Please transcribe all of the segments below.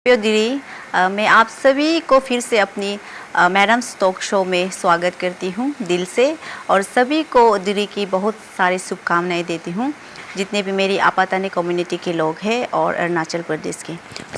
प्रिय दीदी, मैं आप सभी को फिर से अपनी मैडम्स टॉक शो में स्वागत करती हूँ दिल से। और सभी को दीदी की बहुत सारी शुभकामनाएं देती हूँ, जितने भी मेरी आपातानी कम्युनिटी के लोग हैं और अरुणाचल प्रदेश के।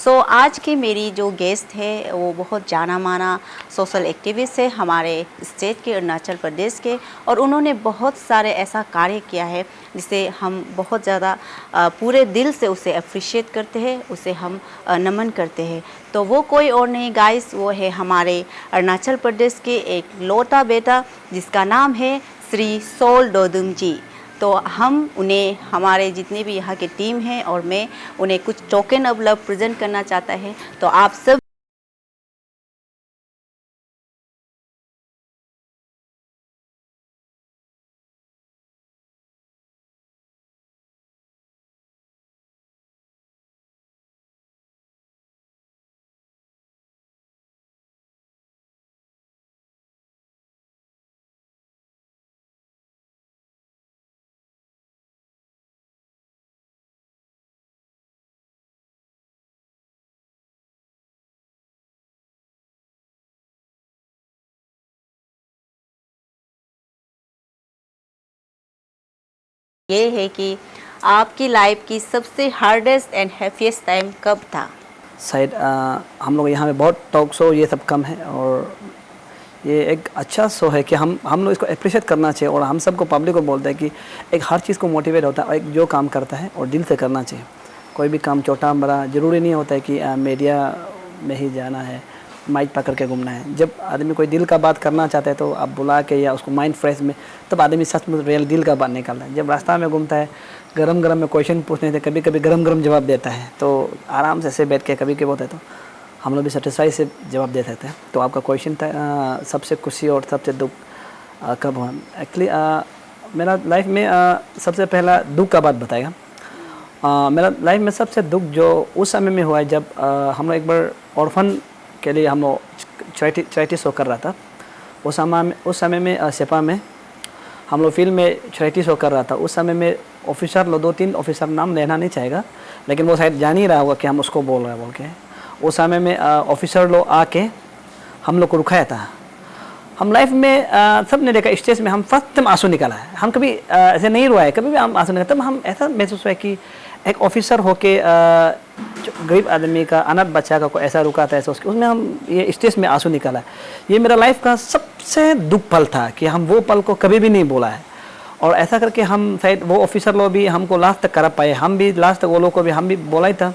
आज की मेरी जो गेस्ट है वो बहुत जाना माना सोशल एक्टिविस्ट है हमारे स्टेट के, अरुणाचल प्रदेश के। और उन्होंने बहुत सारे ऐसा कार्य किया है जिसे हम बहुत ज़्यादा पूरे दिल से उसे अप्रिशिएट करते हैं, उसे हम नमन करते हैं। तो वो कोई और नहीं गाइस, वो है हमारे अरुणाचल प्रदेश के एक लौता बेटा जिसका नाम है श्री सोल डोदुम जी। तो हम उन्हें, हमारे जितने भी यहाँ के टीम हैं और मैं उन्हें कुछ टोकन ऑफ लव प्रेजेंट करना चाहता है। तो आप सब ये है कि आपकी लाइफ की सबसे हार्डेस्ट एंड हैप्पीएस्ट टाइम कब था? शायद हम लोग यहाँ पे बहुत टॉक शो ये सब कम है, और ये एक अच्छा शो है कि हम लोग इसको अप्रिशिएट करना चाहिए। और हम सबको पब्लिक को बोलते हैं कि एक हर चीज़ को मोटिवेट होता है, और एक जो काम करता है और दिल से करना चाहिए। कोई भी काम छोटा बड़ा ज़रूरी नहीं होता है कि मीडिया में ही जाना है, माइक पकड़ के घूमना है। जब आदमी कोई दिल का बात करना चाहता है तो आप बुला के या उसको माइंड फ्रेश में, तब आदमी सच में रियल दिल का बात निकालता है। जब रास्ता में घूमता है, गरम गरम में क्वेश्चन पूछने थे, कभी कभी गरम गरम जवाब देता है, तो आराम से बैठ के कभी कभी होता है तो हम लोग भी सेटिस्फाई से जवाब दे सकते हैं। तो आपका क्वेश्चन था सबसे खुशी और सबसे दुख कब हुआ। एक्चुअली मेरा लाइफ में सबसे पहला दुख का बात बताएगा। मेरा लाइफ में सबसे दुख जो उस समय में हुआ है जब हम लोग एक बार ऑर्फन के लिए हम लोग चैरिटी शो कर रहा था। उस समय में सेपा में हम लोग फील्ड में चैरिटी शो कर रहा था। उस समय में ऑफिसर लोग, 2-3 ऑफिसर, नाम लेना नहीं चाहेगा, लेकिन वो शायद जान ही रहा होगा कि हम उसको बोल रहे हैं बोल के। उस समय में ऑफिसर लोग आके हम लोग को रुकाया था। हम लाइफ में सब ने देखा, स्टेज में हम फर्स्ट टाइम आंसू निकाला है। हम कभी ऐसे नहीं रोए है, कभी भी हम आंसू निकाला। तब हम ऐसा महसूस हुआ कि एक ऑफिसर होके गरीब आदमी का, अनाथ बच्चा का कोई ऐसा रुका था, ऐसा उसमें हम ये स्टेज में आंसू निकाला। ये मेरा लाइफ का सबसे दुख पल था कि हम वो पल को कभी भी नहीं बोला है। और ऐसा करके हम शायद वो ऑफिसर लोग भी हमको लास्ट तक करा पाए, हम भी लास्ट तक वो लोग को भी हम भी बोला ही था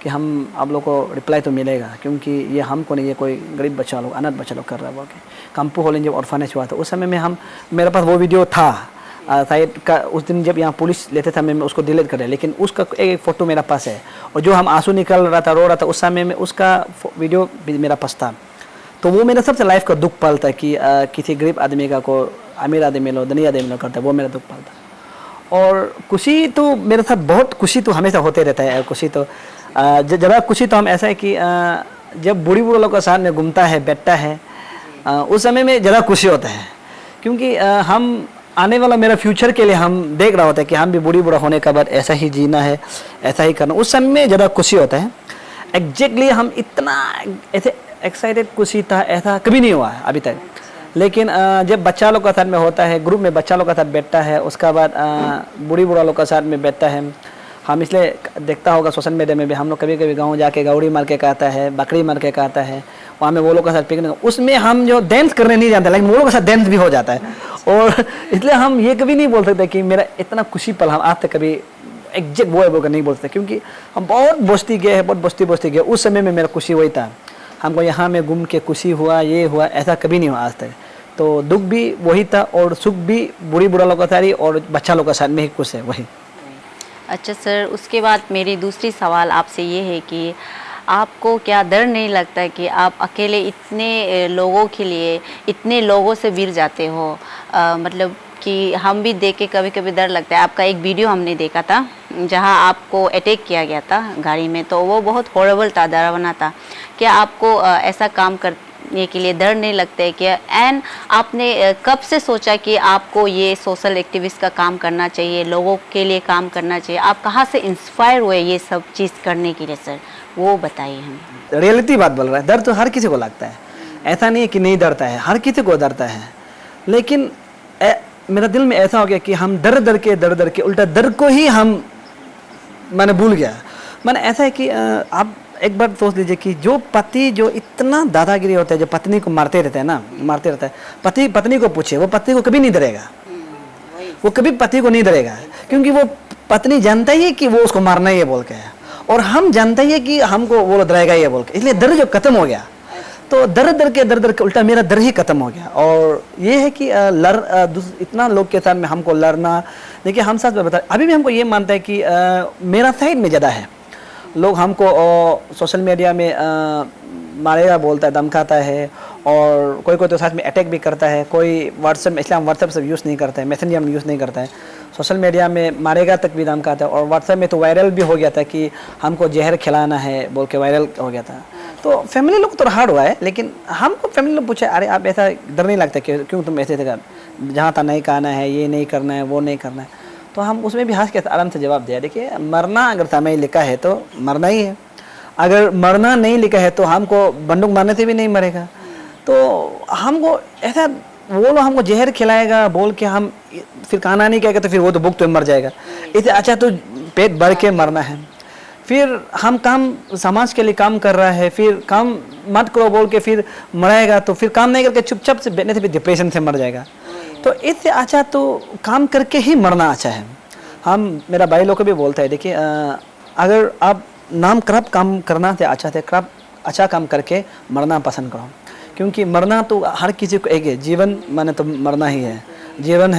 कि हम आप लोग को रिप्लाई तो मिलेगा, क्योंकि ये हमको नहीं, ये कोई गरीब बच्चा लोग, अनाथ बच्चा लोग कर रहा है बोल के। कंपू हॉल जब ऑर्फनेज हुआ था उस समय में मेरे पास वो वीडियो था शायद का। उस दिन जब यहाँ पुलिस लेते था, मैं उसको डिलीट कर दिया, लेकिन उसका एक फ़ोटो मेरा पास है। और जो हम आंसू निकल रहा था, रो रहा था, उस समय में उसका वीडियो भी मेरा पास था। तो वो मेरा सबसे लाइफ का दुख पल था कि किसी गरीब आदमी का को अमीर आदमी लोग, धनी आदमी लोग करता है, वो मेरा दुख पल था। और खुशी तो मेरे साथ बहुत खुशी तो हमेशा होते रहता है। खुशी तो ज़्यादा खुशी तो हम ऐसा है कि जब बूढ़ी बूढ़े लोग के साथ में घूमता है, बैठता है, उस समय में ज़्यादा खुशी होता है, क्योंकि हम आने वाला मेरा फ्यूचर के लिए हम देख रहा होता है कि हम भी बूढ़ी बूढ़ा होने के बाद ऐसा ही जीना है, ऐसा ही करना। उस समय में ज़्यादा खुशी होता है। एग्जैक्टली हम इतना ऐसे एक्साइटेड खुशी था ऐसा कभी नहीं हुआ है अभी तक। लेकिन जब बच्चा लोग का साथ में होता है, ग्रुप में बच्चा लोग का साथ बैठता है, उसके बाद बूढ़ी बूढ़ा लोग का साथ में बैठता है। हम इसलिए देखता होगा सोशल मीडिया में भी, हम लोग कभी कभी गाँव जाके गौड़ी मार के कहता है, बकरी मार के कहता है, वहाँ में वो लोग के साथ पिकनिक, उसमें हम जो डांस करने नहीं जानते, लेकिन वो लोग के साथ डांस भी हो जाता है। और इसलिए हम ये कभी नहीं बोल सकते कि मेरा इतना खुशी पल हम आज तक कभी एग्जैक्ट वो है बोलकर नहीं बोल सकते, क्योंकि हम बहुत बस्ती गए हैं, बहुत बस्ती गए। उस समय में मेरा खुशी वही था, हमको यहाँ में घूम के खुशी हुआ, ये हुआ, ऐसा कभी नहीं हुआ आज तक। तो दुख भी वही था और सुख भी बूढ़ी बूढ़ा लोग का सारी और बच्चा लोग का साथ में ही खुश है वही। अच्छा सर, उसके बाद मेरी दूसरी सवाल आपसे ये है कि आपको क्या डर नहीं लगता है कि आप अकेले इतने लोगों के लिए, इतने लोगों से गिर जाते हो? मतलब कि हम भी देख के कभी कभी डर लगता है। आपका एक वीडियो हमने देखा था जहां आपको अटैक किया गया था गाड़ी में, तो वो बहुत हॉरेबल था, डरावना था। क्या आपको ऐसा काम करने के लिए डर नहीं लगता है क्या? एंड आपने कब से सोचा कि आपको ये सोशल एक्टिविस्ट का काम करना चाहिए, लोगों के लिए काम करना चाहिए? आप कहाँ से इंस्पायर हुए ये सब चीज़ करने के लिए सर? वो बताइए हमें। रियलिटी बात बोल रहा है, डर तो हर किसी को लगता है, ऐसा नहीं है कि नहीं डरता है, हर किसी को डरता है। लेकिन मेरा दिल में ऐसा हो गया कि हम डर डर के उल्टा डर को ही हम मैंने भूल गया। मैंने ऐसा है कि आप एक बार सोच लीजिए कि जो पति जो इतना दादागिरी होता है, जो पत्नी को मारते रहता है ना, मारते रहता है, पति पत्नी को पूछे, वो पत्नी को कभी नहीं डरेगा, वो कभी पति को नहीं डरेगा, क्योंकि वो पत्नी जानता ही है कि वो उसको मारना ही है बोल के, और हम जानते ही है कि हमको वो डराएगा ये बोल के, इसलिए डर जो खत्म हो गया। तो डर के उल्टा मेरा डर ही खत्म हो गया। और ये है कि इतना लोग के साथ में हमको लड़ना, देखिए हम साथ में बता, अभी भी हमको ये मानता है कि मेरा साइड में ज़्यादा है, लोग हमको सोशल मीडिया में मारेगा बोलता है, धमकाता है, और कोई कोई तो साथ में अटैक भी करता है, कोई व्हाट्सएप में, इसलिए हम व्हाट्सएप से यूज़ नहीं करते हैं, मैसेंजर में यूज़ नहीं करता है, सोशल मीडिया में मारेगा तक भी धमकाता है। और व्हाट्सएप में तो वायरल भी हो गया था कि हमको जहर खिलाना है बोल के वायरल हो गया था। तो फैमिली लोग तो हार्ड हुआ है, लेकिन हमको फैमिली लोग पूछे, अरे आप ऐसा डर नहीं लगता कि क्यों तुम ऐसे थे, जहाँ था नहीं कहना है, ये नहीं करना है, वो नहीं करना है। तो हम उसमें भी हंस के आराम से जवाब दिया, देखिए मरना अगर समय लिखा है तो मरना ही है, अगर मरना नहीं लिखा है तो हमको बंदूक मारने से भी नहीं मरेगा। तो हमको ऐसा वो लोग हमको जहर खिलाएगा बोल के हम फिर खाना नहीं कहेगा तो फिर वो तो भूख तो मर जाएगा, इससे अच्छा तो पेट भर के मरना है। फिर हम काम समाज के लिए काम कर रहा है, फिर काम मत करो बोल के फिर मराएगा, तो फिर काम नहीं करके चुपचाप से बैठने से फिर डिप्रेशन से मर जाएगा। तो इससे अच्छा तो काम करके ही मरना अच्छा है। हम मेरा भाई लोग को भी बोलता है, देखिए अगर आप नाम खराब काम करना से अच्छा थे खराब अच्छा काम करके मरना पसंद करो, क्योंकि मरना तो हर किसी को एक है, जीवन माने तो मरना ही है, जीवन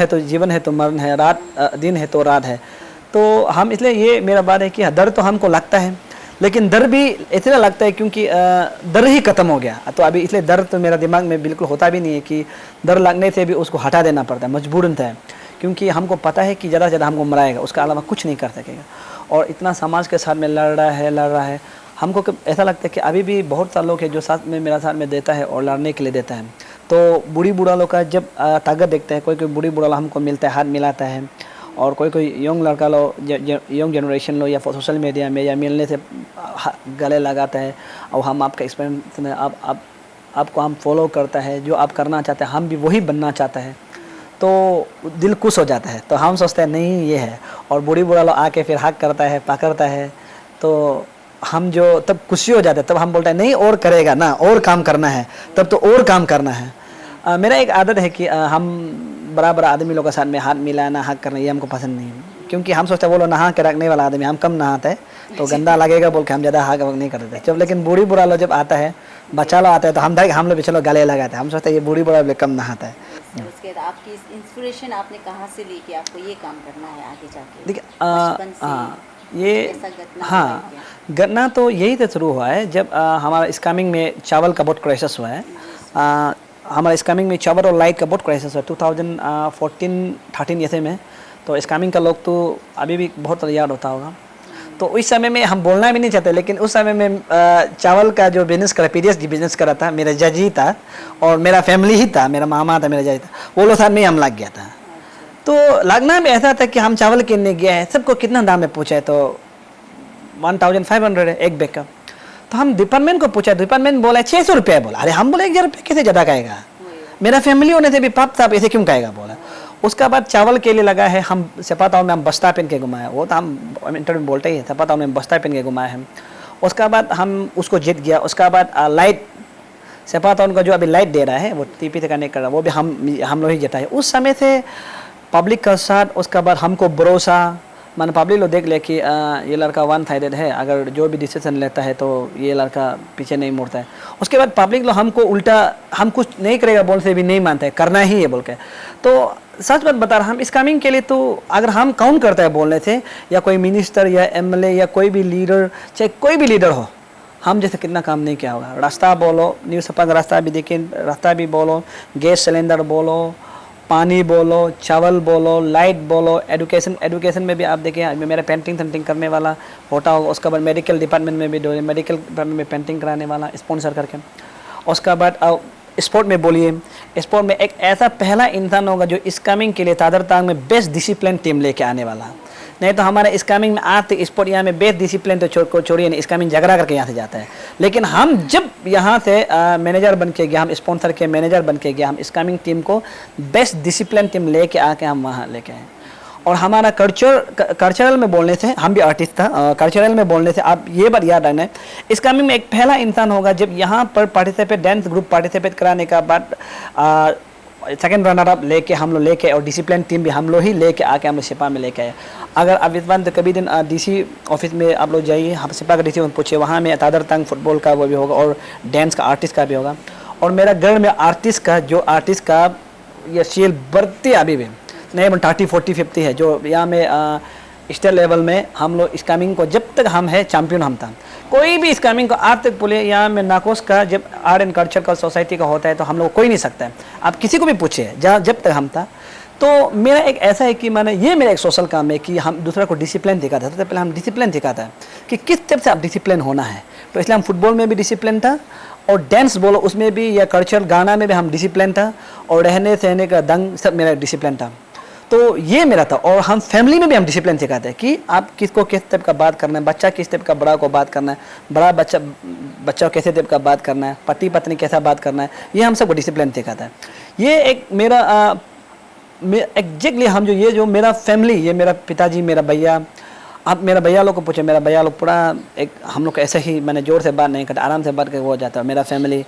है तो मरण है, रात दिन है तो रात है। तो हम इसलिए ये मेरा बात है कि डर तो हमको लगता है, लेकिन डर भी इसलिए लगता है क्योंकि डर ही खत्म हो गया। तो अभी इसलिए डर तो मेरा दिमाग में बिल्कुल होता भी नहीं है कि डर लगने से भी उसको हटा देना पड़ता है, मजबूरन है, क्योंकि हमको पता है कि ज़्यादा से ज़्यादा हमको मराएगा, उसका अलावा कुछ नहीं कर सकेगा। और इतना समाज के साथ में लड़ रहा है, हमको ऐसा लगता है कि अभी भी बहुत सारे लोग हैं जो साथ में मेरा साथ में देता है और लड़ने के लिए देता है। तो बूढ़ी बूढ़ा लोग का जब ताकत देखते हैं, कोई बूढ़ी बूढ़ा लोग हमको मिलता है, हाथ मिलाता है, और कोई यंग लड़का लो, यंग जनरेशन लो या सोशल मीडिया में या मिलने से गले लगाता है, और हम आपका एक्सपीरियंस में आपको हम फॉलो करता है, जो आप करना चाहते हैं हम भी वही बनना चाहता है, तो दिल खुश हो जाता है। तो हम सोचते हैं नहीं ये है, और बूढ़ी बूढ़ा लोग आके फिर हक करता है, पकड़ता है, तो हम जो तब खुशी हो जाते हैं, तब हम बोलते हैं नहीं और करेगा ना, और काम करना है, तब तो और काम करना है। मेरा एक आदत है कि हम बराबर आदमी लोगों के साथ में हाथ मिलाना, हक करना, ये हमको पसंद नहीं है, क्योंकि हम सोचते हैं वो लोग नहा के रखने वाला आदमी, हम कम नहाते हैं तो गंदा लगेगा बोल के हम ज़्यादा हक नहीं करते जब। लेकिन बूढ़ी बुढ़ा लोग जब आता है, बच्चा लोग आता है, तो हम लोग भी चलो गले लगाते हैं, हम सोचते हैं ये बूढ़ी बुढ़ा लोग कम नहाता है। उसके बाद आपकी इंस्पिरेशन आपने कहाँ से ली कि आपको ये काम करना है आगे जाके? देखिए ये हाँ, घटना तो यही तो शुरू हुआ है जब हमारा स्कैमिंग में चावल का बहुत क्राइसिस हुआ है। हमारा स्कैमिंग में चावल और लाइट का बहुत क्राइसिस हुआ 2014-13 ऐसे में। तो स्कैमिंग का लोग तो अभी भी बहुत याद होता होगा। तो उस समय में हम बोलना भी नहीं चाहते, लेकिन उस समय में चावल का जो बिजनेस करा, पीडीएस बिजनेस करा था, मेरा जज ही था और मेरा फैमिली ही था, मेरा मामा था, मेरा जज था, वो लोग साथ में हम लग गया था। तो लगना भी ऐसा था कि हम चावल किनने गया है, सबको कितना दाम में पूछा है, तो 1500 है एक बैग का। तो हम डिपार्टमेंट को पूछा, डिपार्टमेंट बोला 600 रुपया बोला। अरे हम बोले 1000 रुपये कैसे ज़्यादा कहेगा, मेरा फैमिली होने से भी पाप साहब ऐसे क्यों कहेगा बोला। उसका बाद चावल के लिए लगा है, हम सेपाताओं में हम बस्ता पहन के घुमाया, वो तो हम इंटरव्यू में बोलते ही है, सेपाताओं में बस्ता पहन के घुमाया हम। उसका बाद हम उसको जीत गया। उसका बाद लाइट सेपाताओं का जो अभी लाइट दे रहा है वो टीपी से कनेक्ट कर रहा है, वो भी हम लोग ही जीता है उस समय से पब्लिक का साथ। उसका बाद हमको भरोसा, मैंने पब्लिक लोग देख लिया कि ये लड़का वन साइडेड है, अगर जो भी डिसीजन लेता है तो ये लड़का पीछे नहीं मुड़ता है। उसके बाद पब्लिक लोग हमको उल्टा, हम कुछ नहीं करेगा बोल से भी नहीं मानते, करना ही है बोल के। तो सच बात बता रहा, हम स्कैमिंग के लिए तो अगर हम काउंट करते हैं बोलने से, या कोई मिनिस्टर या एमएलए या कोई भी लीडर, चाहे कोई भी लीडर हो, हम जैसे कितना काम नहीं किया होगा। रास्ता बोलो, न्यूज़ पेपर का रास्ता भी देखिए, रास्ता भी बोलो, गैस सिलेंडर बोलो, पानी बोलो, चावल बोलो, लाइट बोलो, एजुकेशन में भी आप देखिए, मेरा पेंटिंग करने वाला होता होगा। उसके बाद मेडिकल डिपार्टमेंट में भी मेडिकल डिपार्टमेंट में पेंटिंग कराने वाला स्पॉन्सर करके। उसका बाद स्पोर्ट में बोलिए, स्पोर्ट में एक ऐसा पहला इंसान होगा जो स्कैमिंग के लिए तादरतांग में बेस्ट डिसिप्लिन टीम लेके आने वाला। नहीं तो हमारे स्कैमिंग में आते स्पोर्ट यहाँ में बेस्ट डिसिप्लिन तो छोड़िए नहीं, स्कैमिंग झगड़ा करके यहाँ से जाता है। लेकिन हम जब यहाँ से मैनेजर बन के गया, हम स्पॉन्सर के मैनेजर बन के गया, हम स्कैमिंग टीम को बेस्ट डिसिप्लिन टीम लेके आके हम वहाँ लेके आए। और हमारा कल्चरल में बोलने से, हम भी आर्टिस्ट था, कल्चरल में बोलने से आप ये बात याद रखना है, स्कैमिंग में एक पहला इंसान होगा जब यहाँ पर पार्टिसिपेट डांस ग्रुप पार्टिसिपेट कराने का बाद सेकंड रनर अप लेके हम लोग लेके, और डिसिप्लिन टीम भी हम लोग ही लेके आके हम लोग सिपा में लेके आए। अगर अब इस बार तो कभी दिन डीसी ऑफिस में आप लोग जाइए, हम सिपा का डीसी पूछिए, वहाँ में तादर तंग फुटबॉल का वो भी होगा और डांस का आर्टिस्ट का भी होगा। और मेरा घर में आर्टिस्ट का ये सील बढ़ती अभी भी नहीं, 30 40 50 है जो यहाँ में स्टेट लेवल में हम लोग स्कैमिंग को जब तक हम है चैंपियन हम था। कोई भी स्कैमिंग को आज तक बोले यहाँ में नाकोस का जब आर्ट एंड कल्चर का सोसाइटी का होता है तो हम लोग कोई नहीं सकता है। आप किसी को भी पूछिए जब तक हम था। तो मेरा एक ऐसा है कि मैंने ये मेरा एक सोशल काम है कि हम दूसरा को डिसिप्लिन दिखाता था। सबसे पहले हम डिसिप्लिन दिखाता है कि किस टाइप से आप डिसिप्लिन होना है। तो इसलिए हम फुटबॉल में भी डिसिप्लिन था और डांस बोलो उसमें भी या कल्चरल गाना में भी हम डिसिप्लिन था और रहने सहने का दंग सब मेरा डिसिप्लिन था। तो ये मेरा था। और हम फैमिली में भी हम डिसिप्लिन सिखाते हैं कि आप किसको किस टाइप का बात करना है, बच्चा किस टाइप का बड़ा को बात करना है, बड़ा बच्चा कैसे टाइप का बात करना है, पति पत्नी कैसा बात करना है, ये हम सबको डिसिप्लिन सिखाता है। ये एक मेरा एग्जैक्टली हम जो मेरा फैमिली, ये मेरा पिताजी, मेरा भैया, आप मेरा भैया लोग को पूछे, मेरा भैया लोग पूरा एक हम लोग ऐसे ही मैंने ज़ोर से बात नहीं करता, आराम से बात करके हो जाता है। मेरा फैमिली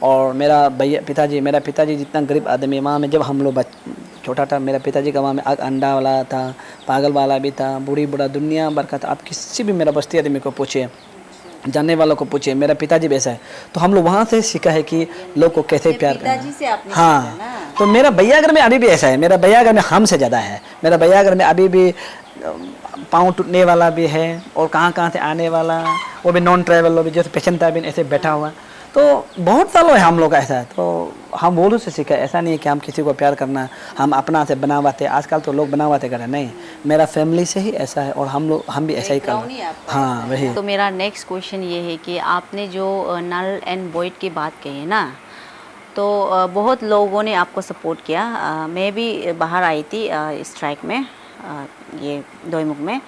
और मेरा मेरा पिताजी जितना गरीब आदमी, वहाँ में जब हम लोग छोटा था, मेरा पिताजी का वहाँ में अंडा वाला था, पागल वाला भी था, बूढ़ी बूढ़ा दुनिया भर का था। आप किसी भी मेरा बस्ती आदमी को पूछिए, जानने वालों को पूछिए, मेरा पिताजी भी ऐसा है। तो हम लोग वहाँ से सीखा है कि लोग को कैसे प्यार करना। हाँ, तो मेरा भैया घर में अभी भी ऐसा है। मेरा भैया घर में हमसे ज़्यादा है। मेरा भैया घर में अभी भी पाँव टूटने वाला भी है और कहाँ से आने वाला, वो भी नॉन ट्रैवल, वो भी जैसे पेशेंट था भी ऐसे बैठा हुआ। तो बहुत सालों है हम लोग का ऐसा है। तो हम बोलू से सीखा, ऐसा नहीं है कि हम किसी को प्यार करना हम अपना से बनावाते। आजकल तो लोग बनावाते कर रहे, नहीं, मेरा फैमिली से ही ऐसा है और हम भी ऐसा ही कर रहे हैं। हाँ वही। तो मेरा नेक्स्ट क्वेश्चन ये है कि आपने जो नल एंड वॉइड की बात कही है ना, तो बहुत लोगों ने आपको सपोर्ट किया। मैं भी बाहर आई थी स्ट्राइक में, ये दोईमुख में।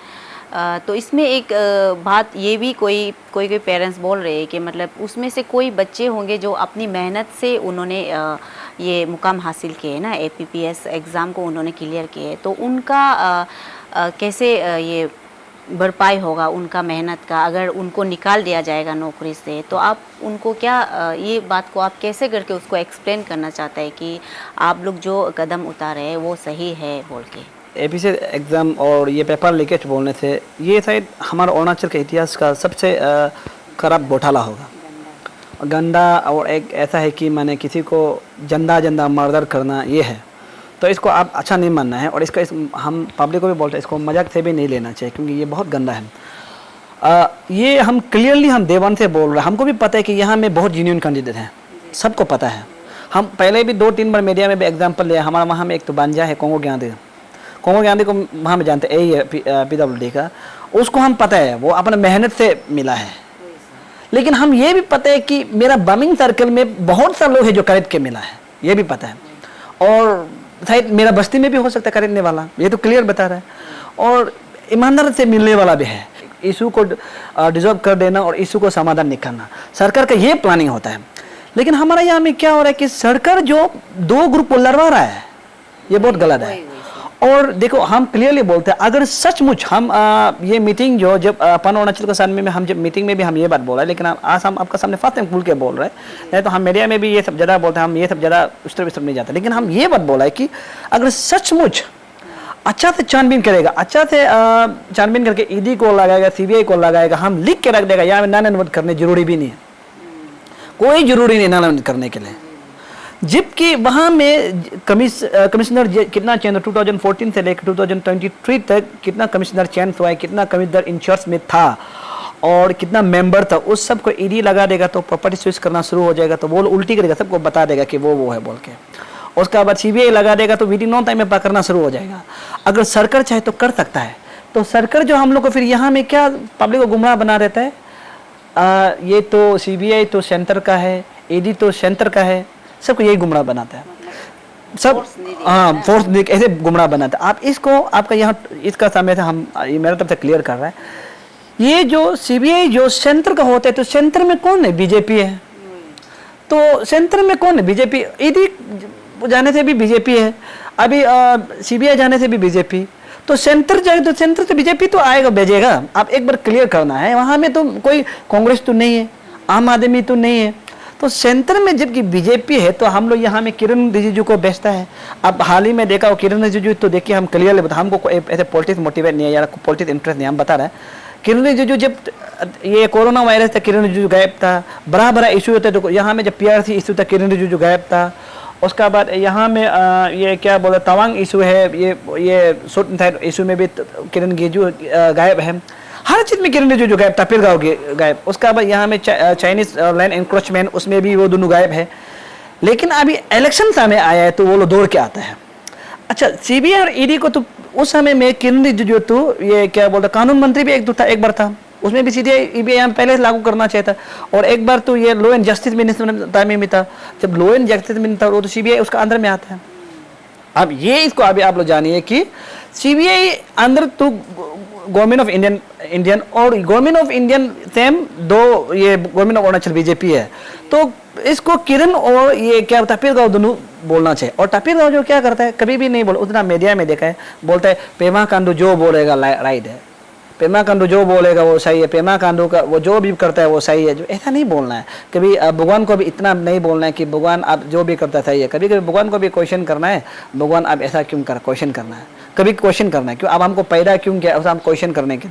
तो इसमें एक बात ये भी कोई पेरेंट्स बोल रहे हैं कि मतलब उसमें से कोई बच्चे होंगे जो अपनी मेहनत से उन्होंने ये मुकाम हासिल किए है ना, APPS एग्ज़ाम को उन्होंने क्लियर किए, तो उनका कैसे ये भरपाई होगा उनका मेहनत का अगर उनको निकाल दिया जाएगा नौकरी से? तो आप उनको क्या ये बात को आप कैसे करके उसको एक्सप्लेन करना चाहते हैं कि आप लोग जो कदम उतारे हैं वो सही है बोल के? APPS एग्ज़ाम और ये पेपर लीकेज बोलने से ये शायद हमारा अरुणाचल के इतिहास का सबसे खराब घोटाला होगा, गंदा। और एक ऐसा है कि मैंने किसी को जंदा मर्डर करना ये है, तो इसको आप अच्छा नहीं मानना है। और हम पब्लिक को भी बोलते हैं, इसको मजाक से भी नहीं लेना चाहिए क्योंकि ये बहुत गंदा है। ये हम क्लियरली हम देवान से बोल रहे हैं। हमको भी पता है कि यहाँ में बहुत जेन्युइन कैंडिडेट हैं, सबको पता है। हम पहले भी 2-3 बार मीडिया में भी एग्जाम्पल लिया। हमारा वहाँ में एक तो बांजा है कोंगो ज्ञानदे को वहाँ में जानते हैं, यही है PWD का। उसको हम पता है वो अपने मेहनत से मिला है। लेकिन हम ये भी पता है कि मेरा बमिंग सर्कल में बहुत सारे लोग हैं जो खरीद के मिला है, ये भी पता है। और शायद मेरा बस्ती में भी हो सकता है खरीदने वाला, ये तो क्लियर बता रहा है। और ईमानदार से मिलने वाला भी है। इशू को डिजॉल्व कर देना और इशू को समाधान निकालना, सरकार का ये प्लानिंग होता है। लेकिन हमारा यहाँ में क्या हो रहा है कि सरकार जो 2 ग्रुप को लड़वा रहा है, ये बहुत गलत है। और देखो हम क्लियरली बोलते हैं, अगर सचमुच हम ये मीटिंग जो जब अपन अरुणाचल के साथ में हम जब मीटिंग में भी हम ये बात बोल रहे हैं, लेकिन आज हम आपका सामने फर्स्ट टाइम खुल के बोल रहे हैं। नहीं तो हम मीडिया में भी ये सब ज़्यादा बोलते हैं, हम ये सब ज़्यादा उस तरफ नहीं जाते। लेकिन हम ये बात बोला है कि अगर सचमुच अच्छा से छानबीन करेगा, अच्छा से छानबीन करके ED को लगाएगा, CBI को लगाएगा, हम लिख के रख देगा, यहाँ में नानावत करने जरूरी भी नहीं है, कोई जरूरी नहीं नानावत करने के लिए। जबकि वहाँ में कमिश्नर कितना चेंज, 2014 से लेकर 2023 तक कितना कमिश्नर चेंज हुआ है, कितना कमिश्नर इंचार्ज में था और कितना मेंबर था, उस सब को ED लगा देगा तो प्रॉपर्टी स्विच करना शुरू हो जाएगा। तो वो उल्टी करेगा, सबको बता देगा कि वो है बोल के। उसका बाद CBI लगा देगा तो विदिन नो टाइम में पकड़ना शुरू हो जाएगा। अगर सरकार चाहे तो कर सकता है। तो सरकार जो हम लोग को फिर यहाँ में क्या पब्लिक को गुमराह बना देता है, ये तो CBI तो सेंटर का है, ED तो सेंटर का है, सबको यही गुमराह बनाता है। सब Force नहीं दिया हाँ ना। फोर्स देख ऐसे गुमराह बनाता है। आप इसको आपका यहाँ इसका समय था, हम ये मेरे तरफ से क्लियर कर रहा है। ये जो सीबीआई जो सेंटर का होता है, तो सेंटर में कौन है? बीजेपी है। तो सेंटर में कौन है? बीजेपी। ईडी जाने से भी बीजेपी है, अभी सीबीआई जाने से भी बीजेपी। तो सेंटर जाए तो सेंटर से बीजेपी तो आएगा भेजेगा। आप एक बार क्लियर करना है, वहाँ में तो कोई कांग्रेस तो नहीं है, आम आदमी तो नहीं है। तो सेंटर में जबकि बीजेपी है, तो हम लोग यहाँ में किरण रिजिजू को बेचता है। अब हाल ही में देखा हो किरण रिजिजू, तो देखिए हम क्लियरली बता, हमको ऐसे पॉलिटिक्स मोटिवेट नहीं है या पॉलिटिक्स इंटरेस्ट नहीं, हम बता रहे हैं। किरण रिजिजू जब ये कोरोना वायरस था, किरण रिजिजू गायब था। बड़ा बड़ा इशू होता है, तो यहाँ में जब पीआरसी इशू था, किरण रिजिजू गायब था। उसका बाद यहाँ में ये क्या बोला, तवांग इशू है, ये सुट इशू में भी किरण रिजिजू गायब है। हर चीज़ में किरण रिजिजू गायब था, फिर गायब। उसका बाद यहाँ में चाइनीज लैंड इंक्रोचमेंट, उसमें भी वो दोनों गायब है। लेकिन अभी इलेक्शन सामने आया है, तो वो लोग दौड़ के आता है। अच्छा, सीबीआई और ईडी को तो उस समय में किरण रिजिजू तो ये क्या बोलता, कानून मंत्री भी एक बार था, उसमें भी सीबीआई ईडी यहाँ पहले से लागू करना चाहिए था। और एक बार तो ये law and justice minister time में था, जब लॉ एंड जस्टिस मिनिस्टर था, वो तो सीबीआई उसका अंदर में आता है। अब ये इसको अभी आप लोग जानिए कि सीबीआई अंदर तो गवर्नमेंट ऑफ इंडियन और गवर्नमेंट ऑफ इंडियन सेम दो, ये गवर्नमेंट ऑफ अरुणाचल बीजेपी है। तो इसको किरण और ये क्या टपीर गाँव दोनों बोलना चाहिए। और टपीर गाँव जो क्या करता है, कभी भी नहीं बोला, उतना मीडिया में देखा है, बोलता है पेमा खांडू जो बोलेगा राइट है, पेमा खांडू जो बोलेगा वो सही है, पेमा खांडू का वो जो भी करता है वो सही है। जो ऐसा नहीं बोलना है। कभी भगवान को भी इतना नहीं बोलना है कि भगवान आप जो भी करता सही है। कभी कभी भगवान को भी क्वेश्चन करना है, भगवान आप ऐसा क्यों कर, क्वेश्चन करना है। कभी क्वेश्चन करना है, क्यों आप हमको पैदा क्यों किया, उसे हम क्वेश्चन करने के।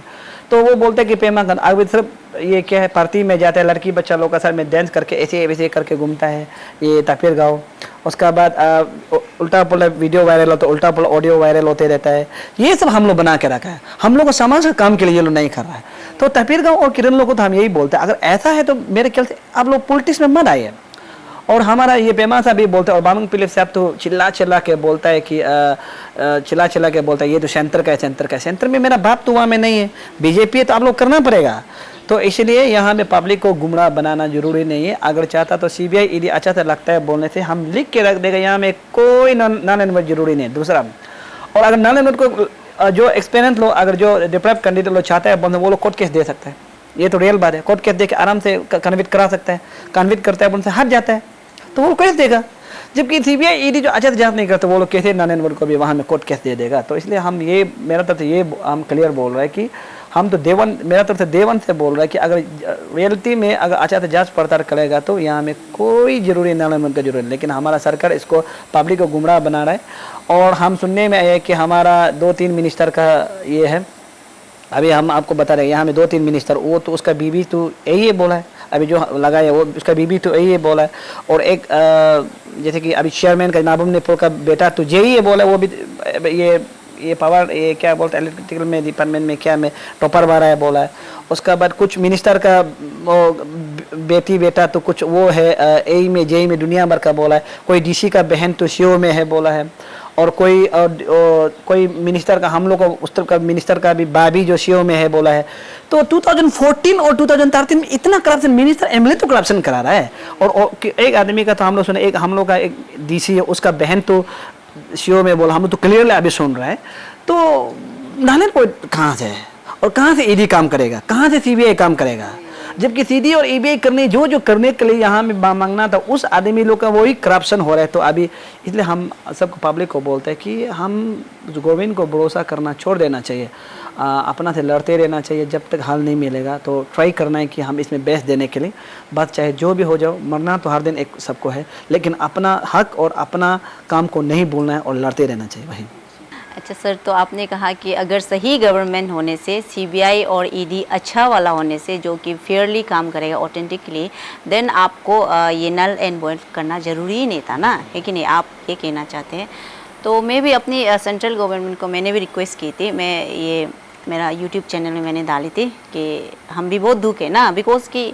तो वो बोलते हैं कि पेमा खांडू अभी सिर्फ ये क्या है, पार्टी में जाता है, लड़की बच्चा लोग का साथ में डांस करके ऐसे वैसे करके घूमता है ये टपीर गाँव। उसका बाद उल्टा पुल्टा वीडियो वायरल होता है, उल्टा पुल्टा ऑडियो वायरल होते रहता है। ये सब हम लोग बना के रखा है, हम लोग को समाज का काम के लिए ये लोग नहीं कर रहा है। तो टपीर गाँव और किरण लोग को तो हम यही बोलते हैं, अगर ऐसा है तो मेरे ख्याल से आप लोग पॉलिटिक्स में मत आइए। और हमारा ये पेमा साहब भी बोलते हैं, और बामंग पिलिप साहब तो चिल्ला के बोलता है कि चिल्ला के बोलता है ये तो सेंटर का है, सेंटर का है। सेंटर में मेरा बाप तो वहाँ में नहीं है, बीजेपी है, तो आप लोग करना पड़ेगा। तो इसलिए यहाँ में पब्लिक को गुमराह बनाना जरूरी नहीं है। अगर चाहता तो सीबीआई ईडी अच्छा सा लगता है बोलने से, हम लिख के रख देगा, यहाँ में कोई नॉन एनवट जरूरी नहीं है। दूसरा, और अगर नॉन एनवट को जो एक्सपीरियंस लोग, अगर जो डिप्राइव कैंडिडेट लोग चाहता है वो लोग कोर्ट केस दे सकता है। ये तो रियल बात है, कोर्ट केस दे के आराम से कन्विक्ट करा सकता है। कन्विक्ट करता है, उनसे हट जाता है तो वो केस देगा। जबकि सीबीआई ईडी जो अच्छा से जांच नहीं करते, वो लोग कैसे नॉन एनवट को भी वहाँ में कोर्ट केस दे देगा। तो इसलिए हम ये, मेरा तरफ से ये हम क्लियर बोल रहे हैं कि हम तो मेरा तरफ से देवन से बोल रहा है कि अगर रियलिटी में अगर अच्छा से जांच पड़ताल करेगा तो यहाँ में कोई जरूरी नॉन का जरूरी नहीं। लेकिन हमारा सरकार इसको पब्लिक को गुमराह बना रहा है। और हम सुनने में आया है कि हमारा 2-3 मिनिस्टर का ये है, अभी हम आपको बता रहे हैं, यहाँ में 2-3 मिनिस्टर, वो तो उसका बीवी तो यही बोला है, अभी जो लगा है वो उसका बीबी तो यही बोला है। और एक जैसे कि अभी चेयरमैन का नाबम नेपुर का बेटा तो यही बोला है, वो भी ये पावर ये क्या बोलते हैं इलेक्ट्रिकल में डिपार्टमेंट में क्या में टॉपर बारा है बोला है। उसका बाद कुछ मिनिस्टर का वो बेटी बेटा तो कुछ वो है ए में जेई में दुनिया भर का बोला है। कोई डीसी का बहन तो सीओ में है बोला है। और कोई मिनिस्टर का, हम लोग को उस तरफ का मिनिस्टर का भी बाबी जो सीओ में है बोला है। तो 2014 और 2013 में इतना करप्शन, मिनिस्टर एमएलए तो करप्शन करा रहा है। और एक आदमी का तो हम लोग सुने, एक हम लोग का एक डीसी है, उसका बहन तो सीओ में बोला, हम लोग तो क्लियरली अभी सुन रहे हैं। तो नाने को कहाँ से है और कहाँ से ईडी काम करेगा, कहाँ से सीबीआई काम करेगा। जबकि सीडी और ईबीआई करने जो करने के लिए यहाँ में मांगना था, उस आदमी लोग का वही करप्शन हो रहा है। तो अभी इसलिए हम सबको पब्लिक को बोलते हैं कि हम गवर्नमेंट को भरोसा करना छोड़ देना चाहिए, अपना से लड़ते रहना चाहिए। जब तक हल नहीं मिलेगा तो ट्राई करना है कि हम इसमें बेस्ट देने के लिए, बात चाहे जो भी हो जाओ, मरना तो हर दिन एक सबको है, लेकिन अपना हक और अपना काम को नहीं भूलना है और लड़ते रहना चाहिए वही। अच्छा सर, तो आपने कहा कि अगर सही गवर्नमेंट होने से, सीबीआई और ईडी अच्छा वाला होने से, जो कि फेयरली काम करेगा ऑथेंटिकली, देन आपको ये नल एंड वॉइड करना ज़रूरी ही नहीं था ना, है कि नहीं? आप ये कहना चाहते हैं। तो मैं भी अपनी सेंट्रल गवर्नमेंट को मैंने भी रिक्वेस्ट की थी, मैं ये मेरा यूट्यूब चैनल में मैंने डाली थी कि हम भी बहुत दुख है ना, बिकॉज कि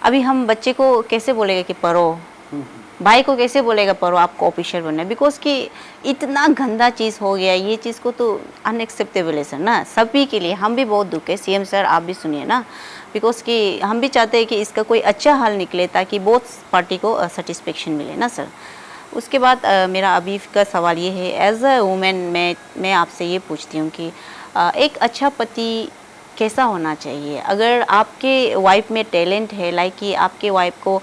अभी हम बच्चे को कैसे बोलेगा कि पढ़ो, भाई को कैसे बोलेगा पढ़ो, आपको ऑफिशियल बनना है, बिकॉज कि इतना गंदा चीज़ हो गया। ये चीज़ को तो अनएक्सेप्टेबल है सर ना, सभी के लिए। हम भी बहुत दुख है। सीएम सर आप भी सुनिए ना, बिकॉज कि हम भी चाहते हैं कि इसका कोई अच्छा हल निकले ताकि बहुत पार्टी को सेटिस्फेक्शन मिले ना सर। उसके बाद मेरा अभी का सवाल ये है, एज अ वुमेन मैं आपसे ये पूछती हूँ कि एक अच्छा पति कैसा होना चाहिए? अगर आपके वाइफ में टैलेंट है, लाइक कि आपके वाइफ को